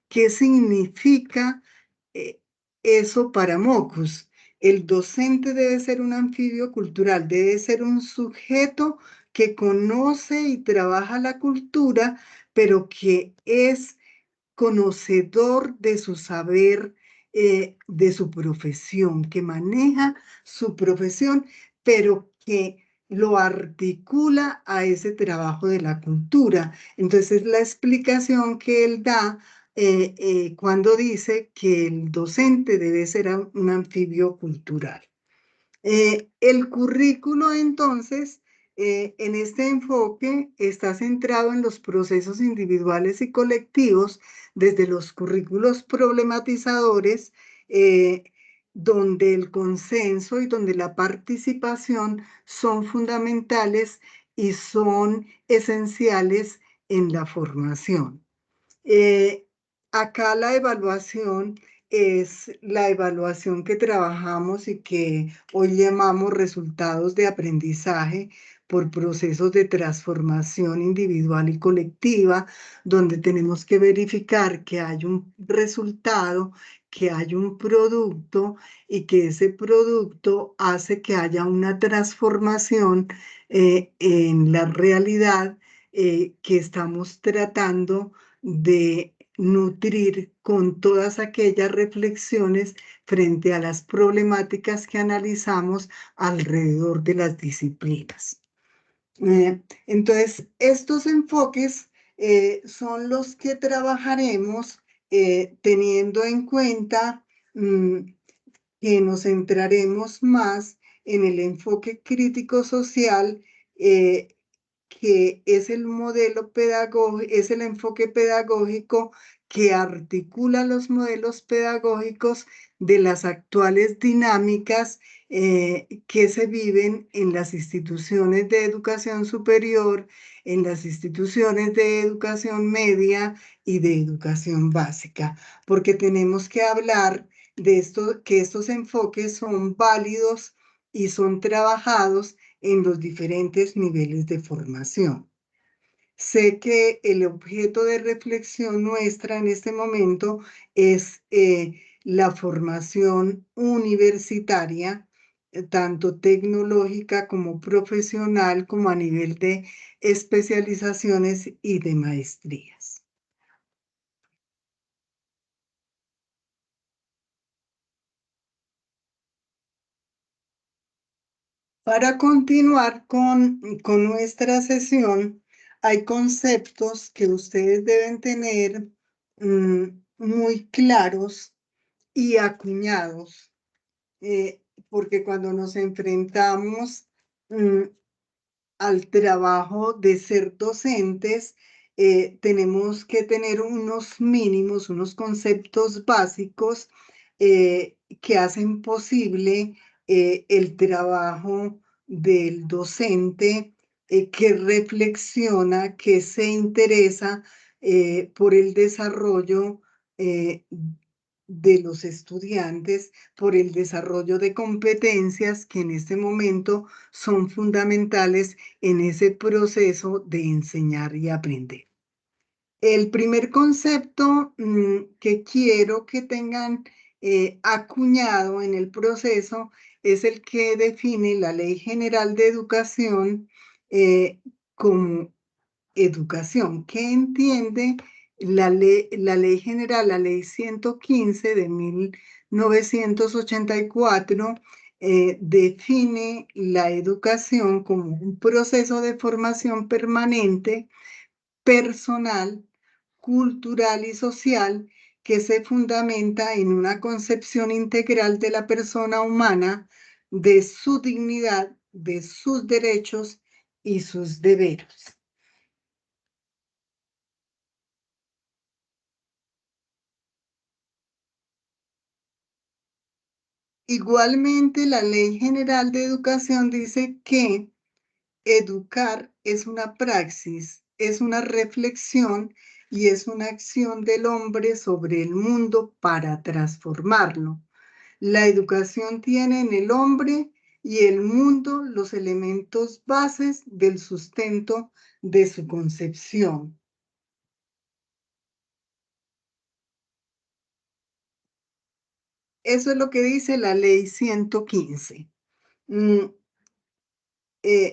¿Qué significa eso para Mockus? El docente debe ser un anfibio cultural, debe ser un sujeto que conoce y trabaja la cultura, pero que es conocedor de su saber, de su profesión, que maneja su profesión, pero que lo articula a ese trabajo de la cultura. Entonces, la explicación que él da cuando dice que el docente debe ser un anfibio cultural. El currículo, entonces, en este enfoque está centrado en los procesos individuales y colectivos, desde los currículos problematizadores, donde el consenso y donde la participación son fundamentales y son esenciales en la formación. Acá la evaluación es la evaluación que trabajamos y que hoy llamamos resultados de aprendizaje por procesos de transformación individual y colectiva, donde tenemos que verificar que hay un resultado, que hay un producto y que ese producto hace que haya una transformación en la realidad que estamos tratando de nutrir con todas aquellas reflexiones frente a las problemáticas que analizamos alrededor de las disciplinas. Entonces, estos enfoques son los que trabajaremos teniendo en cuenta que nos centraremos más en el enfoque crítico social, que es el modelo pedagógico, es el enfoque pedagógico que articula los modelos pedagógicos de las actuales dinámicas que se viven en las instituciones de educación superior, en las instituciones de educación media y de educación básica, porque tenemos que hablar de esto, que estos enfoques son válidos y son trabajados en los diferentes niveles de formación. Sé que el objeto de reflexión nuestra en este momento es la formación universitaria, tanto tecnológica como profesional, como a nivel de especializaciones y de maestrías. Para continuar con nuestra sesión, hay conceptos que ustedes deben tener muy claros y acuñados, porque cuando nos enfrentamos al trabajo de ser docentes, tenemos que tener unos mínimos, unos conceptos básicos que hacen posible el trabajo del docente que reflexiona, que se interesa por el desarrollo de los estudiantes, por el desarrollo de competencias que en este momento son fundamentales en ese proceso de enseñar y aprender. El primer concepto que quiero que tengan acuñado en el proceso es el que define la Ley General de Educación como educación. ¿Qué entiende la ley general, la Ley 115 de 1984? Define la educación como un proceso de formación permanente, personal, cultural y social que se fundamenta en una concepción integral de la persona humana, de su dignidad, de sus derechos y sus deberes. Igualmente, la Ley General de Educación dice que educar es una praxis es una reflexión y es una acción del hombre sobre el mundo para transformarlo. La educación tiene en el hombre y el mundo los elementos bases del sustento de su concepción. Eso es lo que dice la ley 115.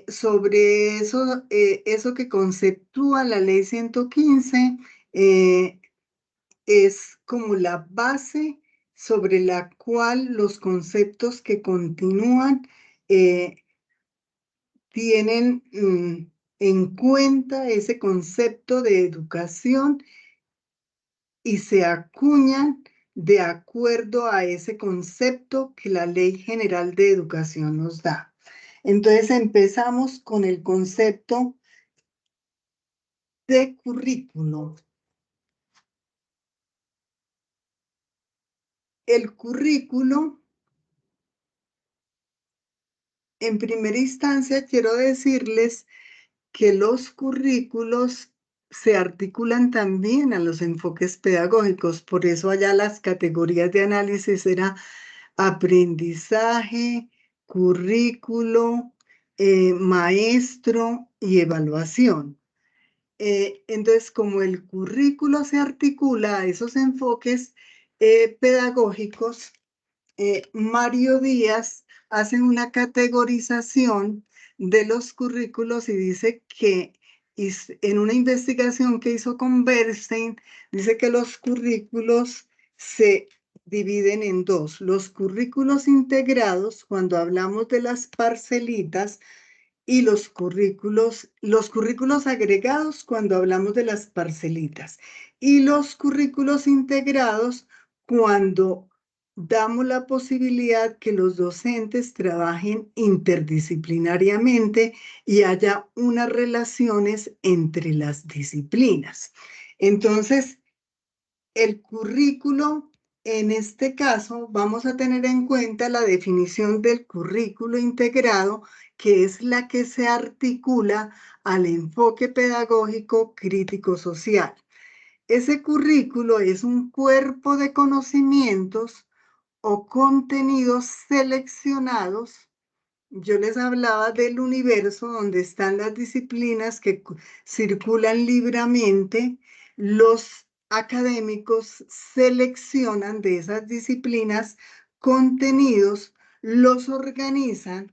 Sobre eso, eso que conceptúa la ley 115 es como la base sobre la cual los conceptos que continúan tienen en cuenta ese concepto de educación y se acuñan de acuerdo a ese concepto que la Ley General de Educación nos da. Entonces empezamos con el concepto de currículo. El currículo, en primera instancia, quiero decirles que los currículos se articulan también a los enfoques pedagógicos. Por eso allá las categorías de análisis eran aprendizaje, currículo, maestro y evaluación. Entonces, como el currículo se articula a esos enfoques pedagógicos, Mario Díaz hace una categorización de los currículos y dice que en una investigación que hizo con Bernstein, dice que los currículos se dividen en dos. Los currículos integrados, cuando hablamos de las parcelitas, y los currículos agregados cuando hablamos de las parcelitas, y los currículos integrados cuando damos la posibilidad que los docentes trabajen interdisciplinariamente y haya unas relaciones entre las disciplinas. Entonces, el currículo, en este caso, vamos a tener en cuenta la definición del currículo integrado, que es la que se articula al enfoque pedagógico crítico social. Ese currículo es un cuerpo de conocimientos o contenidos seleccionados. Yo les hablaba del universo donde están las disciplinas que circulan libremente. Los académicos seleccionan de esas disciplinas contenidos, los organizan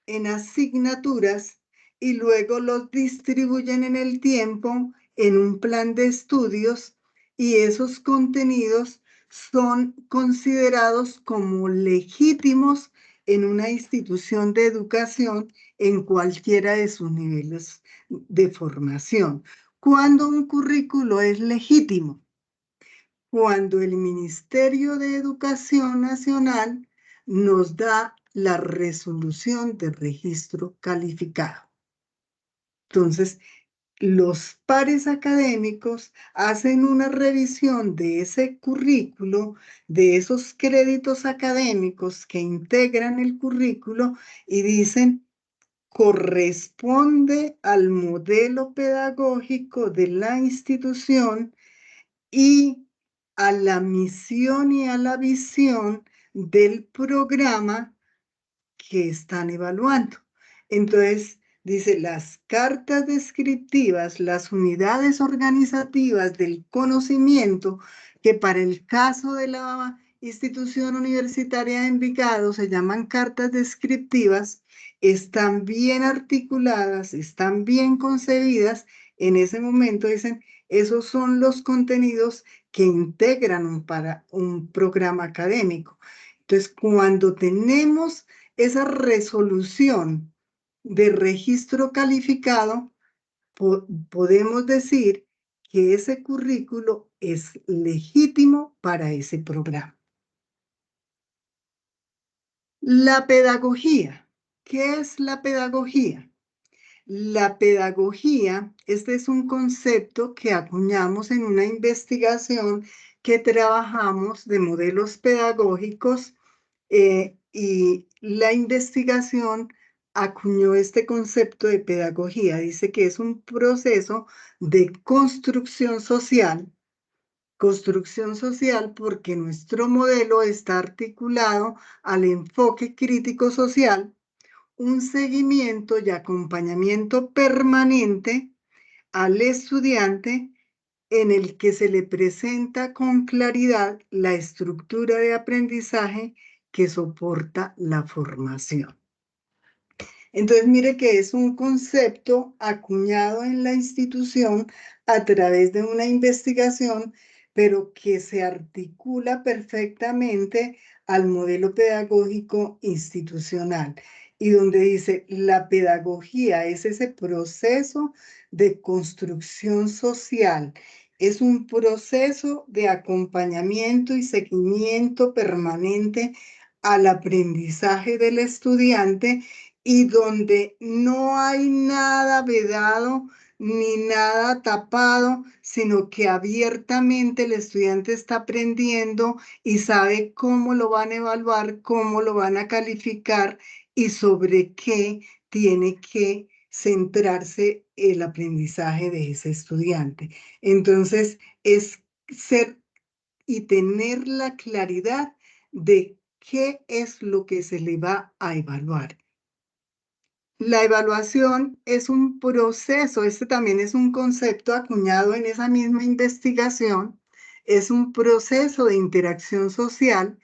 en asignaturas y luego los distribuyen en el tiempo en un plan de estudios, y esos contenidos son considerados como legítimos en una institución de educación en cualquiera de sus niveles de formación. ¿Cuándo un currículo es legítimo? Cuando el Ministerio de Educación Nacional nos da la resolución de registro calificado. Entonces, los pares académicos hacen una revisión de ese currículo, de esos créditos académicos que integran el currículo y dicen, corresponde al modelo pedagógico de la institución y a la misión y a la visión del programa que están evaluando. Entonces, dice, las cartas descriptivas, las unidades organizativas del conocimiento, que para el caso de la institución universitaria de Envigado se llaman cartas descriptivas, están bien articuladas, están bien concebidas. En ese momento dicen, esos son los contenidos que integran un programa académico. Entonces, cuando tenemos esa resolución de registro calificado, podemos decir que ese currículo es legítimo para ese programa. La pedagogía. ¿Qué es la pedagogía? La pedagogía, este es un concepto que acuñamos en una investigación que trabajamos de modelos pedagógicos, y la investigación acuñó este concepto de pedagogía. Dice que es un proceso de construcción social porque nuestro modelo está articulado al enfoque crítico social, un seguimiento y acompañamiento permanente al estudiante en el que se le presenta con claridad la estructura de aprendizaje que soporta la formación. Entonces, mire que es un concepto acuñado en la institución a través de una investigación, pero que se articula perfectamente al modelo pedagógico institucional y donde dice la pedagogía es ese proceso de construcción social, es un proceso de acompañamiento y seguimiento permanente al aprendizaje del estudiante y donde no hay nada vedado ni nada tapado, sino que abiertamente el estudiante está aprendiendo y sabe cómo lo van a evaluar, cómo lo van a calificar y sobre qué tiene que centrarse el aprendizaje de ese estudiante. Entonces, es ser y tener la claridad de qué es lo que se le va a evaluar. La evaluación es un proceso, este también es un concepto acuñado en esa misma investigación, es un proceso de interacción social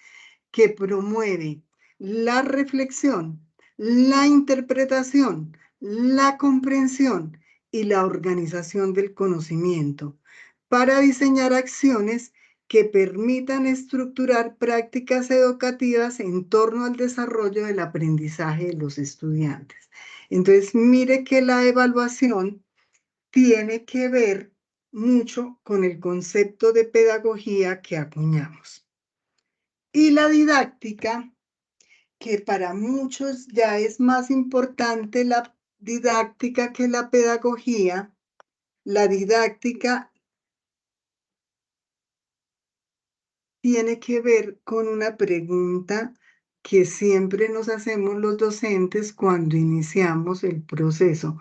que promueve la reflexión, la interpretación, la comprensión y la organización del conocimiento para diseñar acciones que permitan estructurar prácticas educativas en torno al desarrollo del aprendizaje de los estudiantes. Entonces, mire que la evaluación tiene que ver mucho con el concepto de pedagogía que acuñamos. Y la didáctica, que para muchos ya es más importante la didáctica que la pedagogía, la didáctica tiene que ver con una pregunta que siempre nos hacemos los docentes cuando iniciamos el proceso.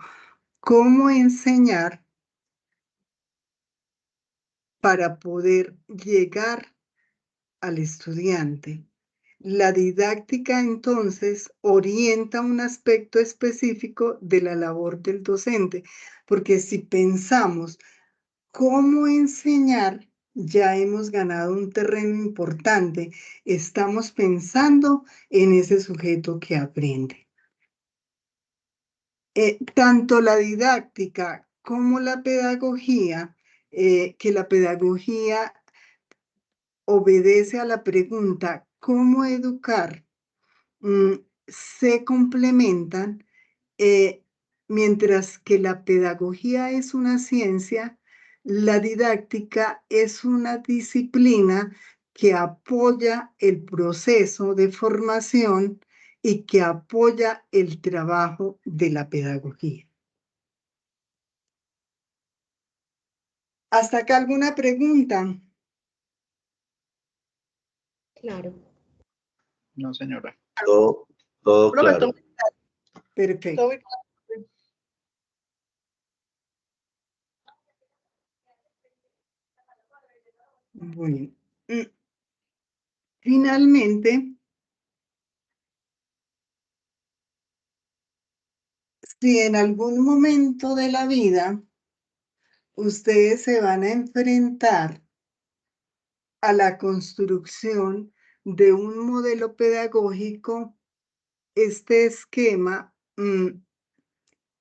¿Cómo enseñar para poder llegar al estudiante? La didáctica entonces orienta un aspecto específico de la labor del docente, porque si pensamos cómo enseñar, ya hemos ganado un terreno importante. Estamos pensando en ese sujeto que aprende. Tanto la didáctica como la pedagogía, que la pedagogía obedece a la pregunta ¿cómo educar? Se complementan, mientras que la pedagogía es una ciencia, la didáctica es una disciplina que apoya el proceso de formación y que apoya el trabajo de la pedagogía. ¿Hasta acá alguna pregunta? Claro. No, señora. Todo claro. Perfecto. Bueno. Finalmente, si en algún momento de la vida ustedes se van a enfrentar a la construcción de un modelo pedagógico, este esquema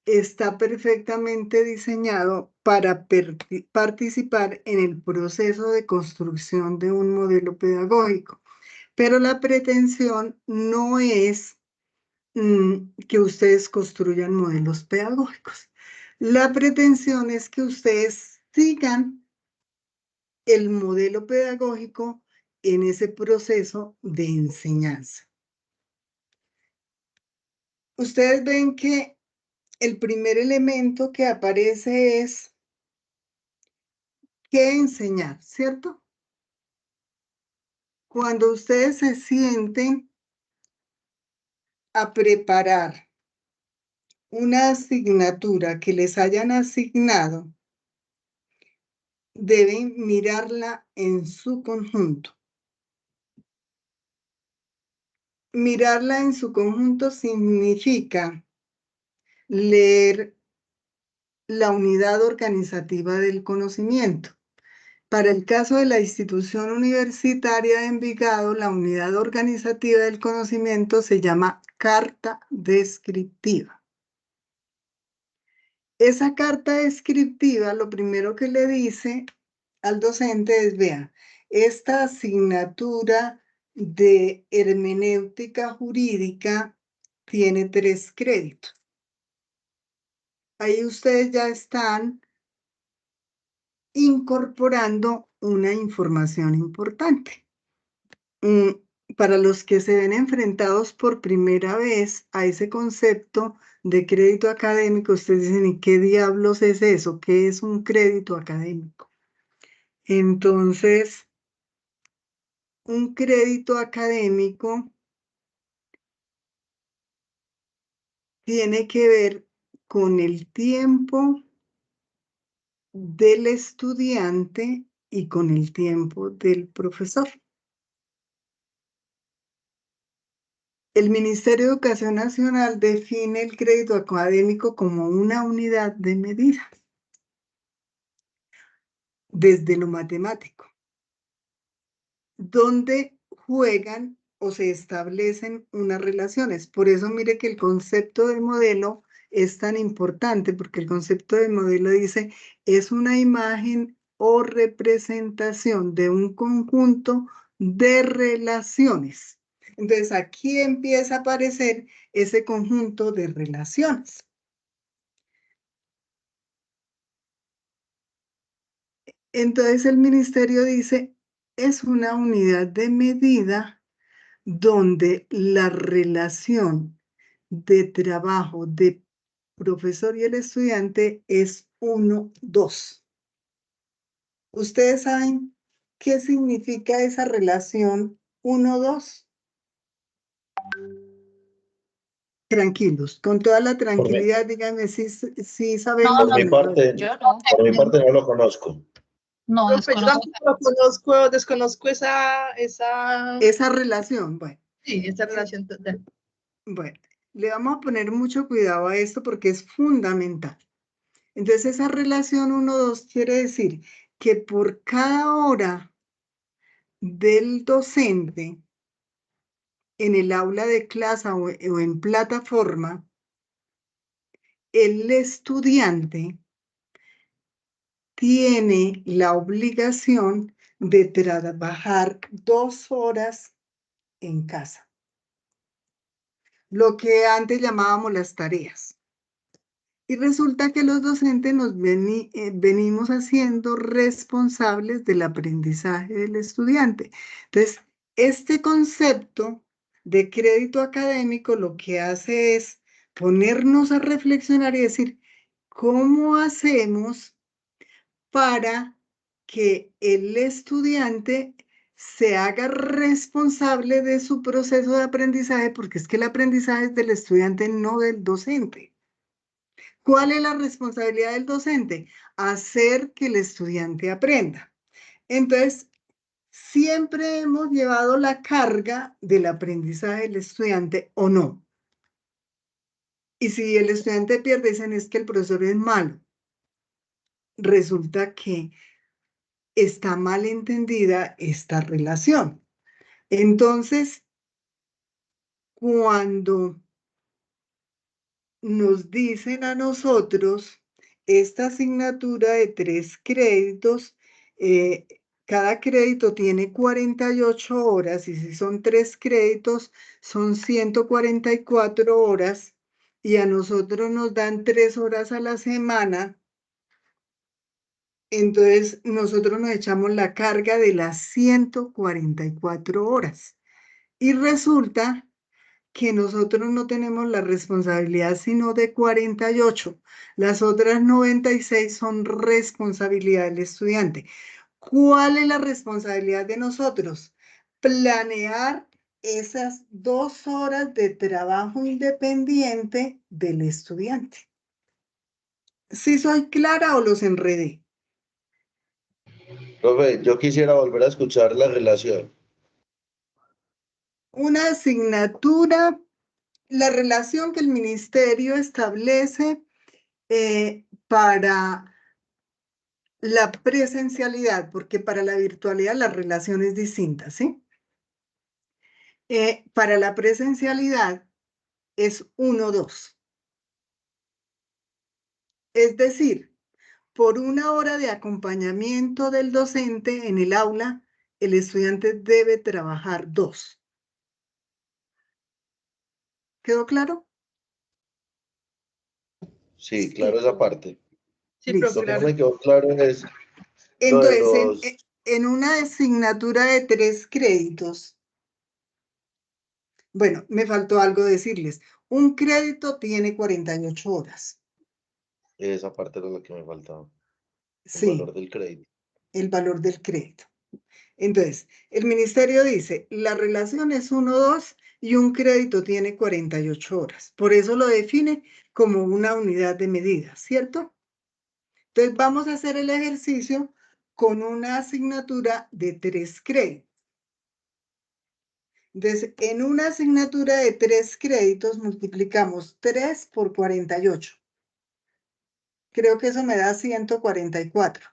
está perfectamente diseñado para participar en el proceso de construcción de un modelo pedagógico. Pero la pretensión no es que ustedes construyan modelos pedagógicos. La pretensión es que ustedes sigan el modelo pedagógico en ese proceso de enseñanza. Ustedes ven que el primer elemento que aparece es qué enseñar, ¿cierto? Cuando ustedes se sienten a preparar una asignatura que les hayan asignado, deben mirarla en su conjunto. Mirarla en su conjunto significa leer la unidad organizativa del conocimiento. Para el caso de la institución universitaria de Envigado, la unidad organizativa del conocimiento se llama carta descriptiva. Esa carta descriptiva, lo primero que le dice al docente es, vea, esta asignatura de hermenéutica jurídica tiene 3 créditos. Ahí ustedes ya están incorporando una información importante. Para los que se ven enfrentados por primera vez a ese concepto de crédito académico, ustedes dicen, ¿y qué diablos es eso? ¿Qué es un crédito académico? Entonces, un crédito académico tiene que ver con el tiempo del estudiante y con el tiempo del profesor. El Ministerio de Educación Nacional define el crédito académico como una unidad de medida desde lo matemático, donde juegan o se establecen unas relaciones. Por eso mire que el concepto de modelo es tan importante, porque el concepto de modelo dice, es una imagen o representación de un conjunto de relaciones. Entonces aquí empieza a aparecer ese conjunto de relaciones. Entonces el ministerio dice, es una unidad de medida donde la relación de trabajo de profesor y el estudiante es 1-2. ¿Ustedes saben qué significa esa relación 1-2? Tranquilos, con toda la tranquilidad, díganme si sabemos. No, Por mi parte, Yo no. por mi parte no lo conozco. No, Profe, yo desconozco. tampoco desconozco esa Esa relación, bueno. sí, esa relación total. Bueno, le vamos a poner mucho cuidado a esto porque es fundamental. Entonces, esa relación 1-2 quiere decir que por cada hora del docente en el aula de clase o en plataforma, el estudiante tiene la obligación de trabajar 2 horas en casa. Lo que antes llamábamos las tareas. Y resulta que los docentes nos venimos haciendo responsables del aprendizaje del estudiante. Entonces, este concepto de crédito académico lo que hace es ponernos a reflexionar y decir, ¿cómo hacemos para que el estudiante se haga responsable de su proceso de aprendizaje? Porque es que el aprendizaje es del estudiante, no del docente. ¿Cuál es la responsabilidad del docente? Hacer que el estudiante aprenda. Entonces, siempre hemos llevado la carga del aprendizaje del estudiante o no. Y si el estudiante pierde, dicen es que el profesor es malo. Resulta que está mal entendida esta relación. Entonces, cuando nos dicen a nosotros esta asignatura de 3 créditos, cada crédito tiene 48 horas y si son 3 créditos son 144 horas y a nosotros nos dan 3 horas a la semana. Entonces nosotros nos echamos la carga de las 144 horas y resulta que nosotros no tenemos la responsabilidad sino de 48. Las otras 96 son responsabilidad del estudiante. ¿Cuál es la responsabilidad de nosotros? Planear esas 2 horas de trabajo independiente del estudiante. ¿Sí soy clara o los enredé? Profe, yo quisiera volver a escuchar la relación. Una asignatura, la relación que el ministerio establece para la presencialidad, porque para la virtualidad la relación es distinta, ¿sí? Para la presencialidad es 1-2. Es decir, por 1 hora de acompañamiento del docente en el aula, el estudiante debe trabajar 2. ¿Quedó claro? Sí, claro esa parte. Sí, Listo. profe, Lo que no claro. me quedó claro es lo de Entonces, los... en una asignatura de 3 créditos, bueno, me faltó algo decirles. Un crédito tiene 48 horas. Esa parte era la que me faltaba. El Sí, valor del crédito. el valor del crédito. Entonces, el ministerio dice, la relación es 1-2 y un crédito tiene 48 horas. Por eso lo define como una unidad de medida, ¿cierto? Entonces, vamos a hacer el ejercicio con una asignatura de 3 créditos. Entonces, en una asignatura de 3 créditos multiplicamos 3 por 48. Creo que eso me da 144.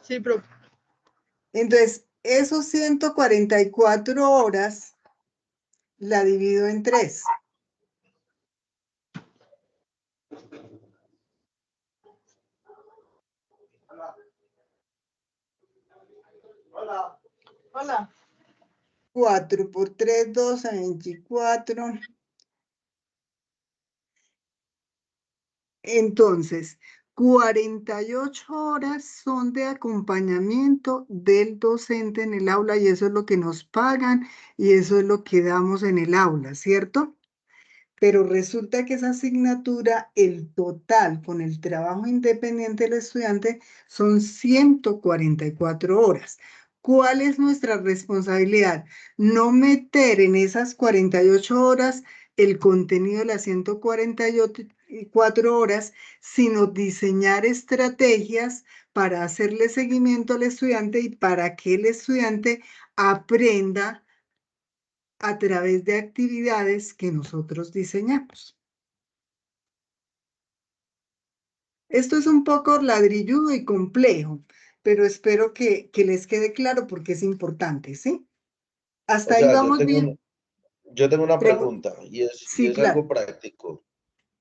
Sí, profe. Entonces, esos 144 horas la divido en 3. Hola. 4 por 3, 12, 24. Entonces, 48 horas son de acompañamiento del docente en el aula y eso es lo que nos pagan y eso es lo que damos en el aula, ¿cierto? Pero resulta que esa asignatura, el total con el trabajo independiente del estudiante son 144 horas. ¿Cuál es nuestra responsabilidad? No meter en esas 48 horas el contenido de las 144 horas, sino diseñar estrategias para hacerle seguimiento al estudiante y para que el estudiante aprenda a través de actividades que nosotros diseñamos. Esto es un poco ladrilludo y complejo, pero espero que les quede claro porque es importante, ¿sí? Hasta O ahí sea, vamos bien. yo tengo una Pregu- pregunta y sí, es algo claro. práctico.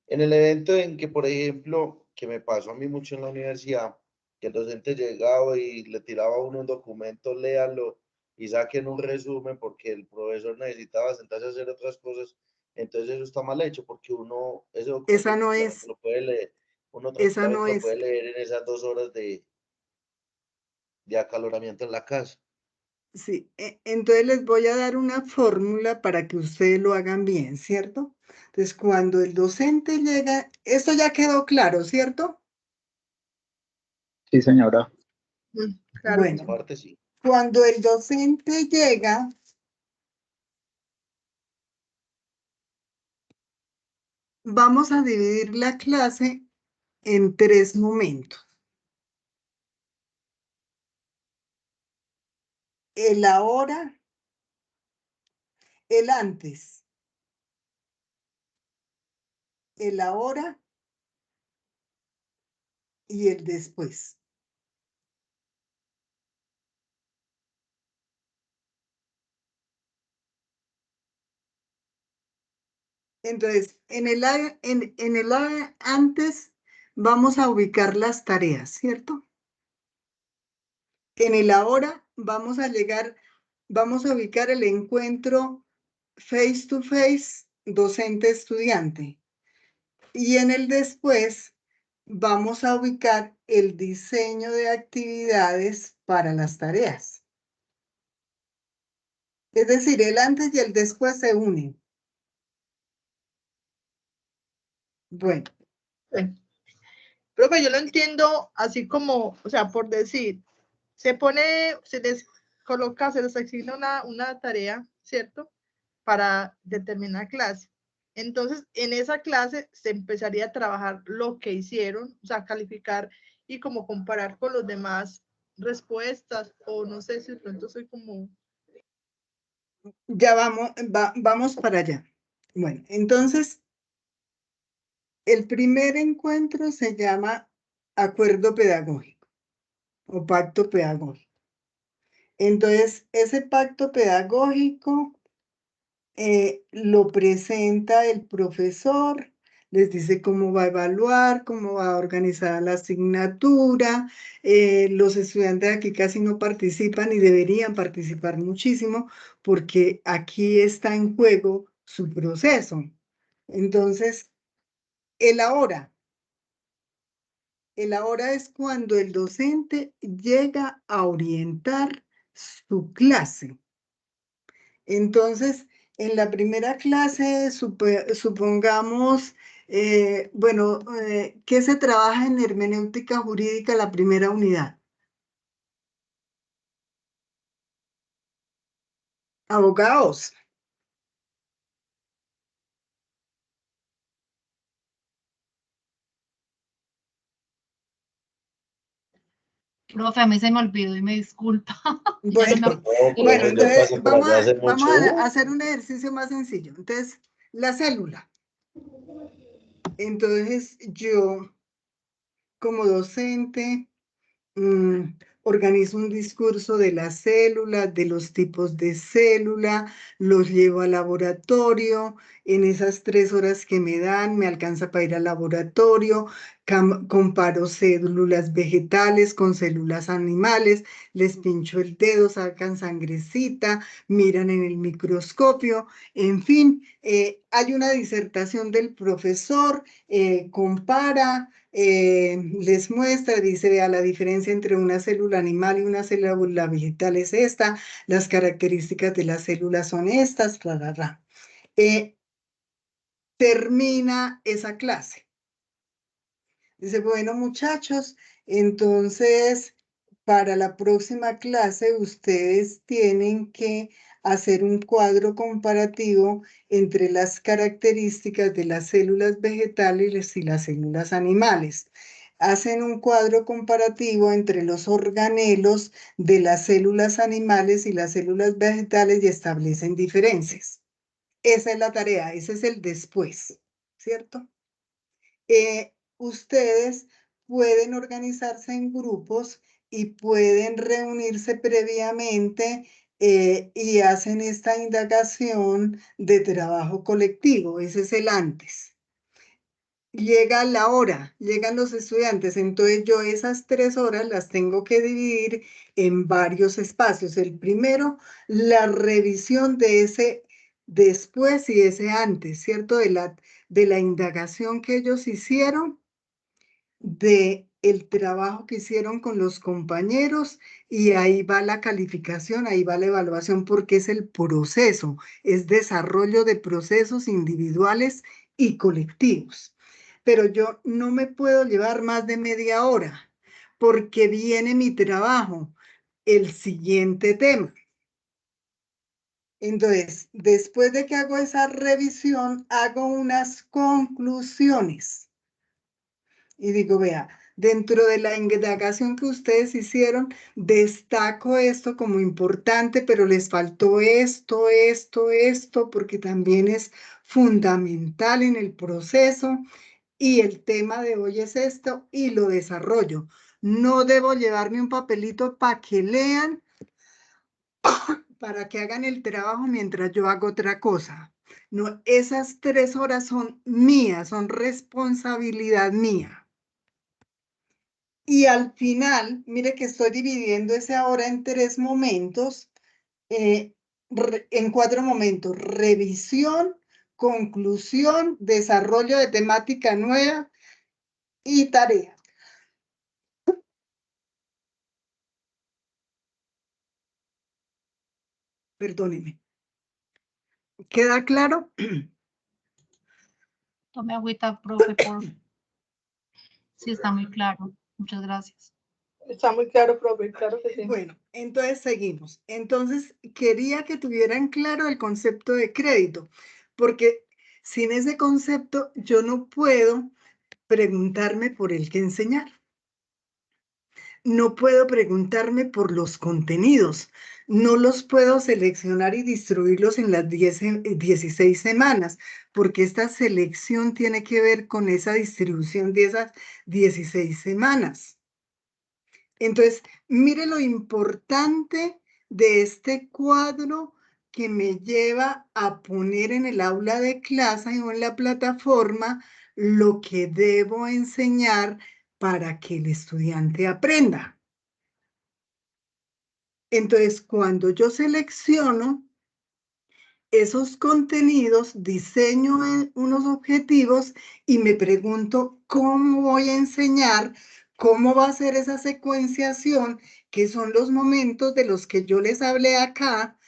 En el evento en que, por ejemplo, que me pasó a mí mucho en la universidad, que el docente llegaba y le tiraba a uno un documento, léalo y saquen un resumen porque el profesor necesitaba sentarse a hacer otras cosas, entonces eso está mal hecho porque uno, ese documento Esa no tranquilamente es, lo puede leer, uno esa no tranquilamente lo es. puede leer en esas 2 horas de acaloramiento en la casa. Sí, entonces les voy a dar una fórmula para que ustedes lo hagan bien, ¿cierto? Entonces, cuando el docente llega, esto ya quedó claro, ¿cierto? Sí, señora. Claro. Bueno, Parte sí. cuando el docente llega, vamos a dividir la clase en 3 momentos. El ahora, el antes, el ahora y el después. Entonces, en el antes vamos a ubicar las tareas, ¿cierto? En el ahora vamos a ubicar el encuentro face to face docente-estudiante. Y en el después vamos a ubicar el diseño de actividades para las tareas. Es decir, el antes y el después se unen. Bueno, Profe, yo lo entiendo así como, o sea, por decir, se les coloca, se les asigna una tarea, ¿cierto? Para determinada clase. Entonces, en esa clase se empezaría a trabajar lo que hicieron, o sea, calificar y como comparar con los demás respuestas, o no sé si de pronto soy como... Ya vamos para allá. Bueno, entonces, el primer encuentro se llama acuerdo pedagógico o pacto pedagógico. Entonces, ese pacto pedagógico lo presenta el profesor, les dice cómo va a evaluar, cómo va a organizar la asignatura. Los estudiantes aquí casi no participan y deberían participar muchísimo porque aquí está en juego su proceso. Entonces, el ahora es cuando el docente llega a orientar su clase. Entonces, en la primera clase, supongamos, bueno, ¿qué se trabaja en hermenéutica jurídica la primera unidad? Abogados. Profe, a mí se me olvidó y me disculpa. Bueno, No, bueno, yo entonces pasé por allá hace vamos mucho. a hacer un ejercicio más sencillo. Entonces, la célula. Entonces, yo, como docente, organizo un discurso de las células, de los tipos de célula, los llevo al laboratorio. En esas 3 horas que me dan, me alcanza para ir al laboratorio, comparo células vegetales con células animales, les pincho el dedo, sacan sangrecita, miran en el microscopio, en fin, hay una disertación del profesor, compara, les muestra, dice, vea, la diferencia entre una célula animal y una célula vegetal es esta, las características de las células son estas, bla, bla, bla. Termina esa clase. Dice, bueno, muchachos, entonces, para la próxima clase ustedes tienen que hacer un cuadro comparativo entre las características de las células vegetales y las células animales. Hacen un cuadro comparativo entre los organelos de las células animales y las células vegetales y establecen diferencias. Esa es la tarea, ese es el después, ¿cierto? Ustedes pueden organizarse en grupos y pueden reunirse previamente y hacen esta indagación de trabajo colectivo. Ese es el antes. Llega la hora, llegan los estudiantes, entonces yo esas 3 horas las tengo que dividir en varios espacios. El primero, la revisión de ese después y ese antes, ¿cierto? De la indagación que ellos hicieron, de el trabajo que hicieron con los compañeros, y ahí va la calificación, ahí va la evaluación, porque es el proceso, es desarrollo de procesos individuales y colectivos. Pero yo no me puedo llevar más de media hora porque viene mi trabajo, el siguiente tema. Entonces, después de que hago esa revisión, hago unas conclusiones. Y digo, vea, dentro de la indagación que ustedes hicieron, destaco esto como importante, pero les faltó esto, porque también es fundamental en el proceso. Y el tema de hoy es esto y lo desarrollo. No debo llevarme un papelito para que lean, para que hagan el trabajo mientras yo hago otra cosa. No, esas 3 horas son mías, son responsabilidad mía. Y al final, mire que estoy dividiendo esa hora en 3 momentos, en 4 momentos: revisión, conclusión, desarrollo de temática nueva y tarea. Perdóneme. ¿Queda claro? Tome agüita, profe, por... Sí, está muy claro. Muchas gracias. Está muy claro, profe, claro que sí. Bueno, entonces seguimos. Entonces, quería que tuvieran claro el concepto de crédito, porque sin ese concepto yo no puedo preguntarme por el que enseñar. No puedo preguntarme por los contenidos. No los puedo seleccionar y distribuirlos en las 16 semanas, porque esta selección tiene que ver con esa distribución de esas 16 semanas. Entonces, mire lo importante de este cuadro que me lleva a poner en el aula de clase o en la plataforma lo que debo enseñar para que el estudiante aprenda. Entonces, cuando yo selecciono esos contenidos, diseño unos objetivos y me pregunto cómo voy a enseñar, cómo va a ser esa secuenciación, que son los momentos de los que yo les hablé acá,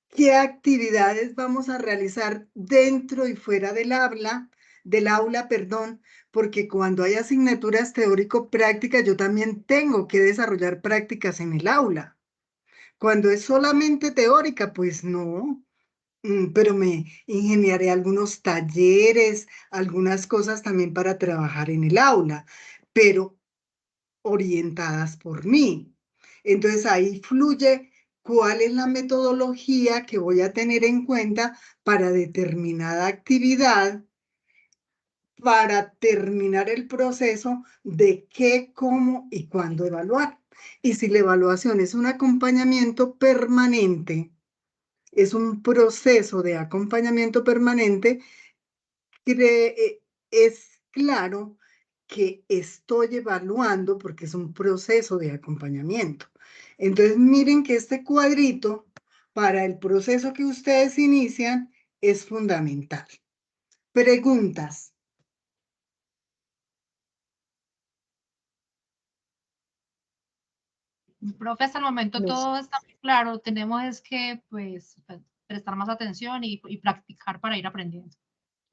qué actividades vamos a realizar dentro y fuera del aula, perdón, porque cuando hay asignaturas teórico-prácticas, yo también tengo que desarrollar prácticas en el aula. Cuando es solamente teórica, pues no. Pero me ingeniaré algunos talleres, algunas cosas también para trabajar en el aula, pero orientadas por mí. Entonces ahí fluye cuál es la metodología que voy a tener en cuenta para determinada actividad, para terminar el proceso de qué, cómo y cuándo evaluar. Y si la evaluación es un acompañamiento permanente, es un proceso de acompañamiento permanente, es claro que estoy evaluando porque es un proceso de acompañamiento. Entonces, miren que este cuadrito para el proceso que ustedes inician es fundamental. Preguntas. Profe, hasta el momento No sé. todo está muy claro. Tenemos es que, pues, prestar más atención y practicar para ir aprendiendo.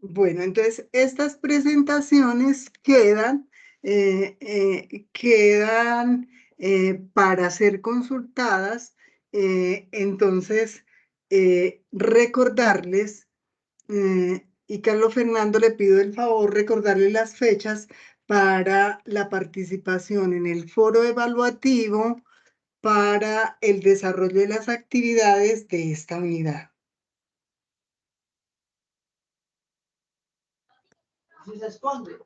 Bueno, entonces estas presentaciones quedan para ser consultadas. Entonces, recordarles, y Carlos Fernando le pido el favor, recordarle las fechas para la participación en el foro evaluativo para el desarrollo de las actividades de esta unidad.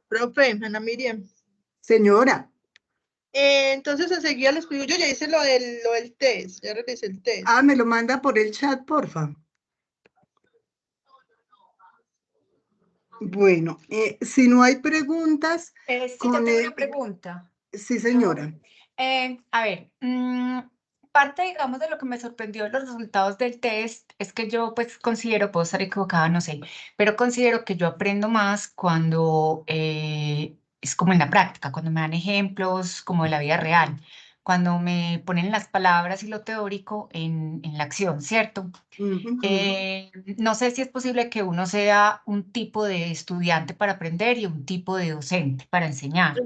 Profe, Ana Miriam. Señora. Entonces enseguida les pido, yo ya hice lo del test, ya realicé el test. Ah, me lo manda por el chat, porfa. Bueno, si no hay preguntas, Sí, yo tengo una pregunta. Sí, señora. A ver, parte, digamos, de lo que me sorprendió de los resultados del test es que yo, pues, considero, puedo estar equivocada, no sé, pero considero que yo aprendo más cuando es como en la práctica, cuando me dan ejemplos como de la vida real, cuando me ponen las palabras y lo teórico en la acción, ¿cierto? No sé si es posible que uno sea un tipo de estudiante para aprender y un tipo de docente para enseñar,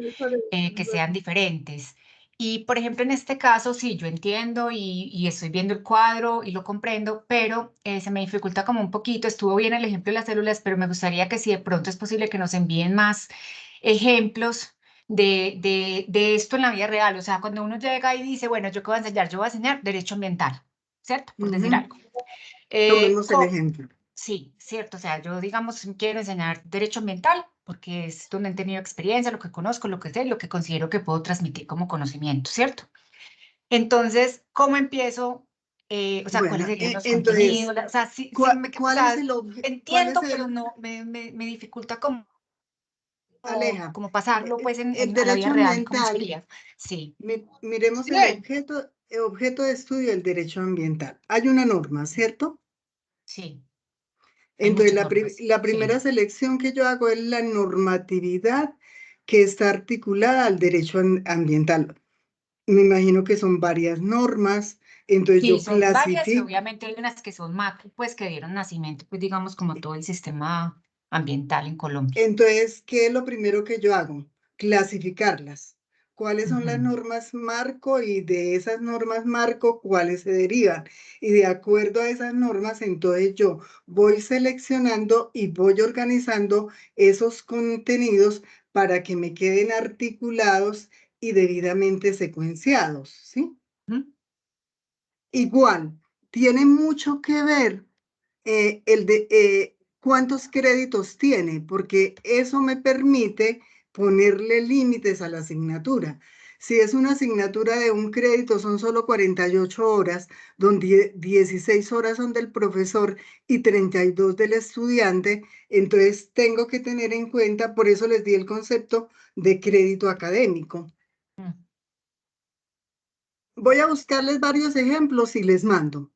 que sean diferentes. Y, por ejemplo, en este caso, sí, yo entiendo y estoy viendo el cuadro y lo comprendo, pero se me dificulta como un poquito. Estuvo bien el ejemplo de las células, pero me gustaría que si de pronto es posible que nos envíen más ejemplos de esto en la vida real. O sea, cuando uno llega y dice, bueno, ¿yo qué voy a enseñar? Yo voy a enseñar derecho ambiental, ¿cierto? Por decir algo. Tomemos el ejemplo. Sí, cierto. O sea, yo, digamos, quiero enseñar derecho ambiental porque es donde he tenido experiencia, lo que conozco, lo que sé, lo que considero que puedo transmitir como conocimiento, ¿cierto? Entonces, ¿cómo empiezo? O sea, ¿cuáles Bueno, serían los entonces, contenidos? O sea, sí, ¿cuál es el objetivo? entiendo, pero no, me dificulta como, Aleja, como pasarlo pues el a la vida derecho real. ¿Cómo ambiental, sería? Sí. Miremos Sí. el objeto de estudio del derecho ambiental. Hay una norma, ¿cierto? Sí. Entonces, muchas normas, la primera selección que yo hago es la normatividad que está articulada al derecho ambiental. Me imagino que son varias normas, entonces Sí, yo son varias y clasifico. obviamente hay unas que son macro, pues que dieron nacimiento, pues digamos como todo el sistema ambiental en Colombia. Entonces, ¿qué es lo primero que yo hago? Clasificarlas. cuáles son las Ujú. normas marco y de esas normas marco cuáles se derivan. Y de acuerdo a esas normas, entonces yo voy seleccionando y voy organizando esos contenidos para que me queden articulados y debidamente secuenciados, ¿sí? Ujú. Igual, tiene mucho que ver el de cuántos créditos tiene, porque eso me permite ponerle límites a la asignatura. Si es una asignatura de un crédito, son solo 48 horas, donde 16 horas son del profesor y 32 del estudiante, entonces tengo que tener en cuenta, por eso les di el concepto de crédito académico. Mm. Voy a buscarles varios ejemplos y les mando.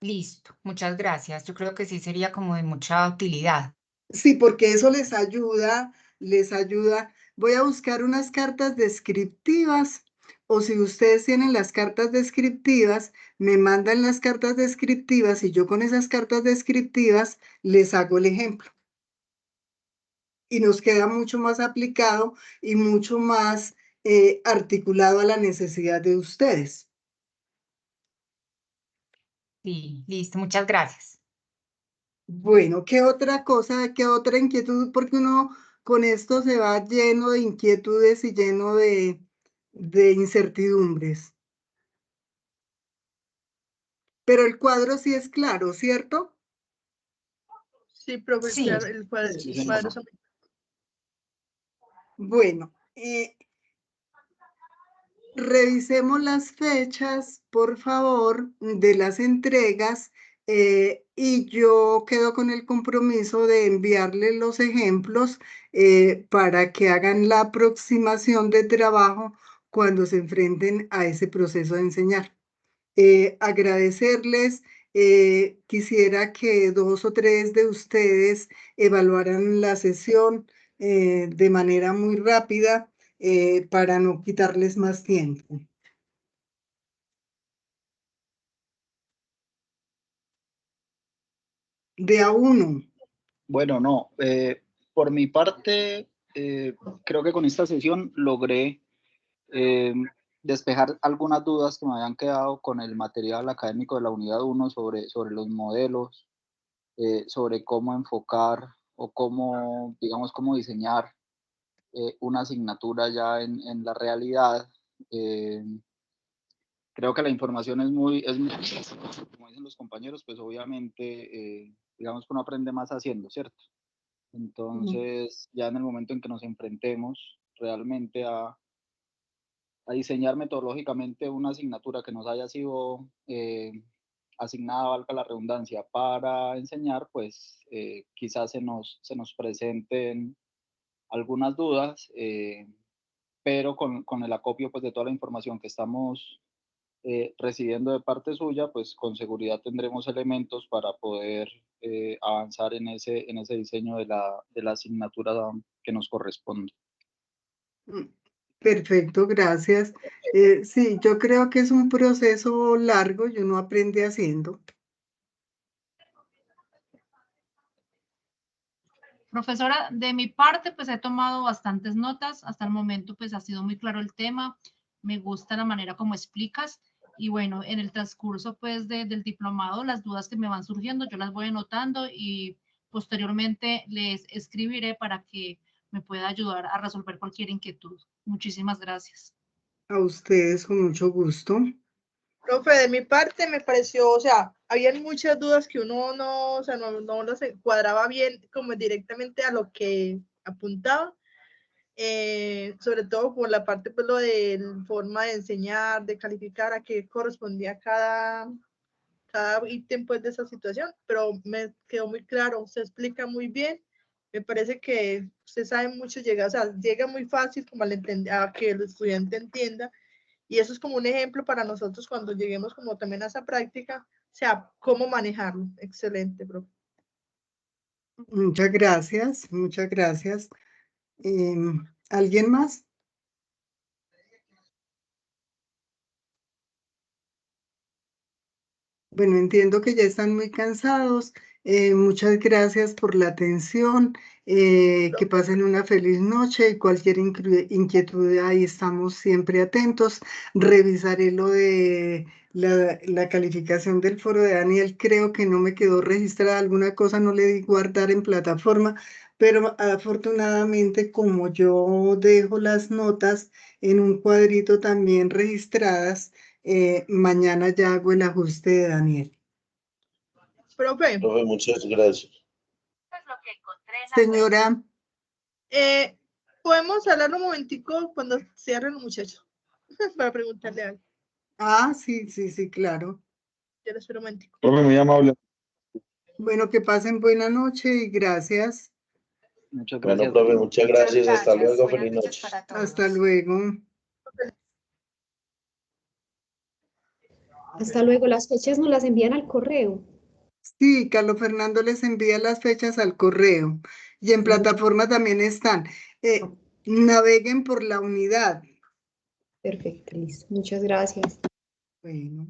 Listo, muchas gracias. Yo creo que sí sería como de mucha utilidad. Sí, porque eso les ayuda, les ayuda. Voy a buscar unas cartas descriptivas o si ustedes tienen las cartas descriptivas, me mandan las cartas descriptivas y yo con esas cartas descriptivas les hago el ejemplo. Y nos queda mucho más aplicado y mucho más articulado a la necesidad de ustedes. Sí, listo, muchas gracias. Bueno, ¿qué otra cosa, qué otra inquietud? Porque uno con esto se va lleno de inquietudes y lleno de incertidumbres. Pero el cuadro sí es claro, ¿cierto? Sí, profe, Sí, claro, el Sí, cuadro señora. son- Bueno, revisemos las fechas, por favor, de las entregas y yo quedo con el compromiso de enviarles los ejemplos para que hagan la aproximación de trabajo cuando se enfrenten a ese proceso de enseñar. Agradecerles, quisiera que 2 o 3 de ustedes evaluaran la sesión de manera muy rápida para no quitarles más tiempo. De a uno. Bueno, no. Por mi parte, creo que con esta sesión logré despejar algunas dudas que me habían quedado con el material académico de la unidad 1 sobre los modelos, sobre cómo enfocar o cómo, digamos, cómo diseñar una asignatura ya en la realidad. Creo que la información es muy, como dicen los compañeros, pues obviamente, digamos que uno aprende más haciendo, ¿cierto? Entonces, ya en el momento en que nos enfrentemos realmente a diseñar metodológicamente una asignatura que nos haya sido asignada, valga la redundancia, para enseñar, pues quizás se nos presenten algunas dudas, pero con el acopio pues, de toda la información que estamos recibiendo de parte suya, pues con seguridad tendremos elementos para poder avanzar en ese diseño de la asignatura que nos corresponde. Perfecto, gracias. Sí, yo creo que es un proceso largo y uno aprende haciendo. Profesora, de mi parte, pues he tomado bastantes notas. Hasta el momento, pues ha sido muy claro el tema. Me gusta la manera como explicas. Y bueno, en el transcurso, pues, del diplomado, las dudas que me van surgiendo, yo las voy anotando y posteriormente les escribiré para que me pueda ayudar a resolver cualquier inquietud. Muchísimas gracias. A ustedes con mucho gusto. Profe, de mi parte me pareció, o sea, habían muchas dudas que uno no, o sea, no las cuadraba bien como directamente a lo que apuntaba. Sobre todo por la parte, pues, lo de forma de enseñar, de calificar, a qué correspondía cada ítem, pues, de esa situación, pero me quedó muy claro, se explica muy bien, me parece que usted sabe mucho, llega, o sea, llega muy fácil como a que el estudiante entienda, y eso es como un ejemplo para nosotros cuando lleguemos como también a esa práctica, o sea, cómo manejarlo. Excelente, profe. Muchas gracias, muchas gracias. ¿Alguien más? Bueno, entiendo que ya están muy cansados. Muchas gracias por la atención. Que pasen una feliz noche y cualquier inquietud ahí estamos siempre atentos. Revisaré lo de la calificación del foro de Daniel. Creo que no me quedó registrada alguna cosa, no le di guardar en plataforma, pero afortunadamente como yo dejo las notas en un cuadrito también registradas, mañana ya hago el ajuste de Daniel. Profe, Profe, muchas gracias. Señora, ¿podemos hablar un momentico cuando cierren los muchachos? Para preguntarle algo. sí, claro. Yo lo espero un momentico. Profe, muy amable. Bueno, que pasen buena noche y gracias. Muchas Bueno, gracias. profe, muchas gracias. Hasta luego. Buenas Feliz noches noche. para todos. Hasta luego. Hasta luego. Las fechas nos las envían al correo. Sí, Carlos Fernando les envía las fechas al correo y en plataforma también están. Naveguen por la unidad. Perfecto, listo. Muchas gracias. Bueno.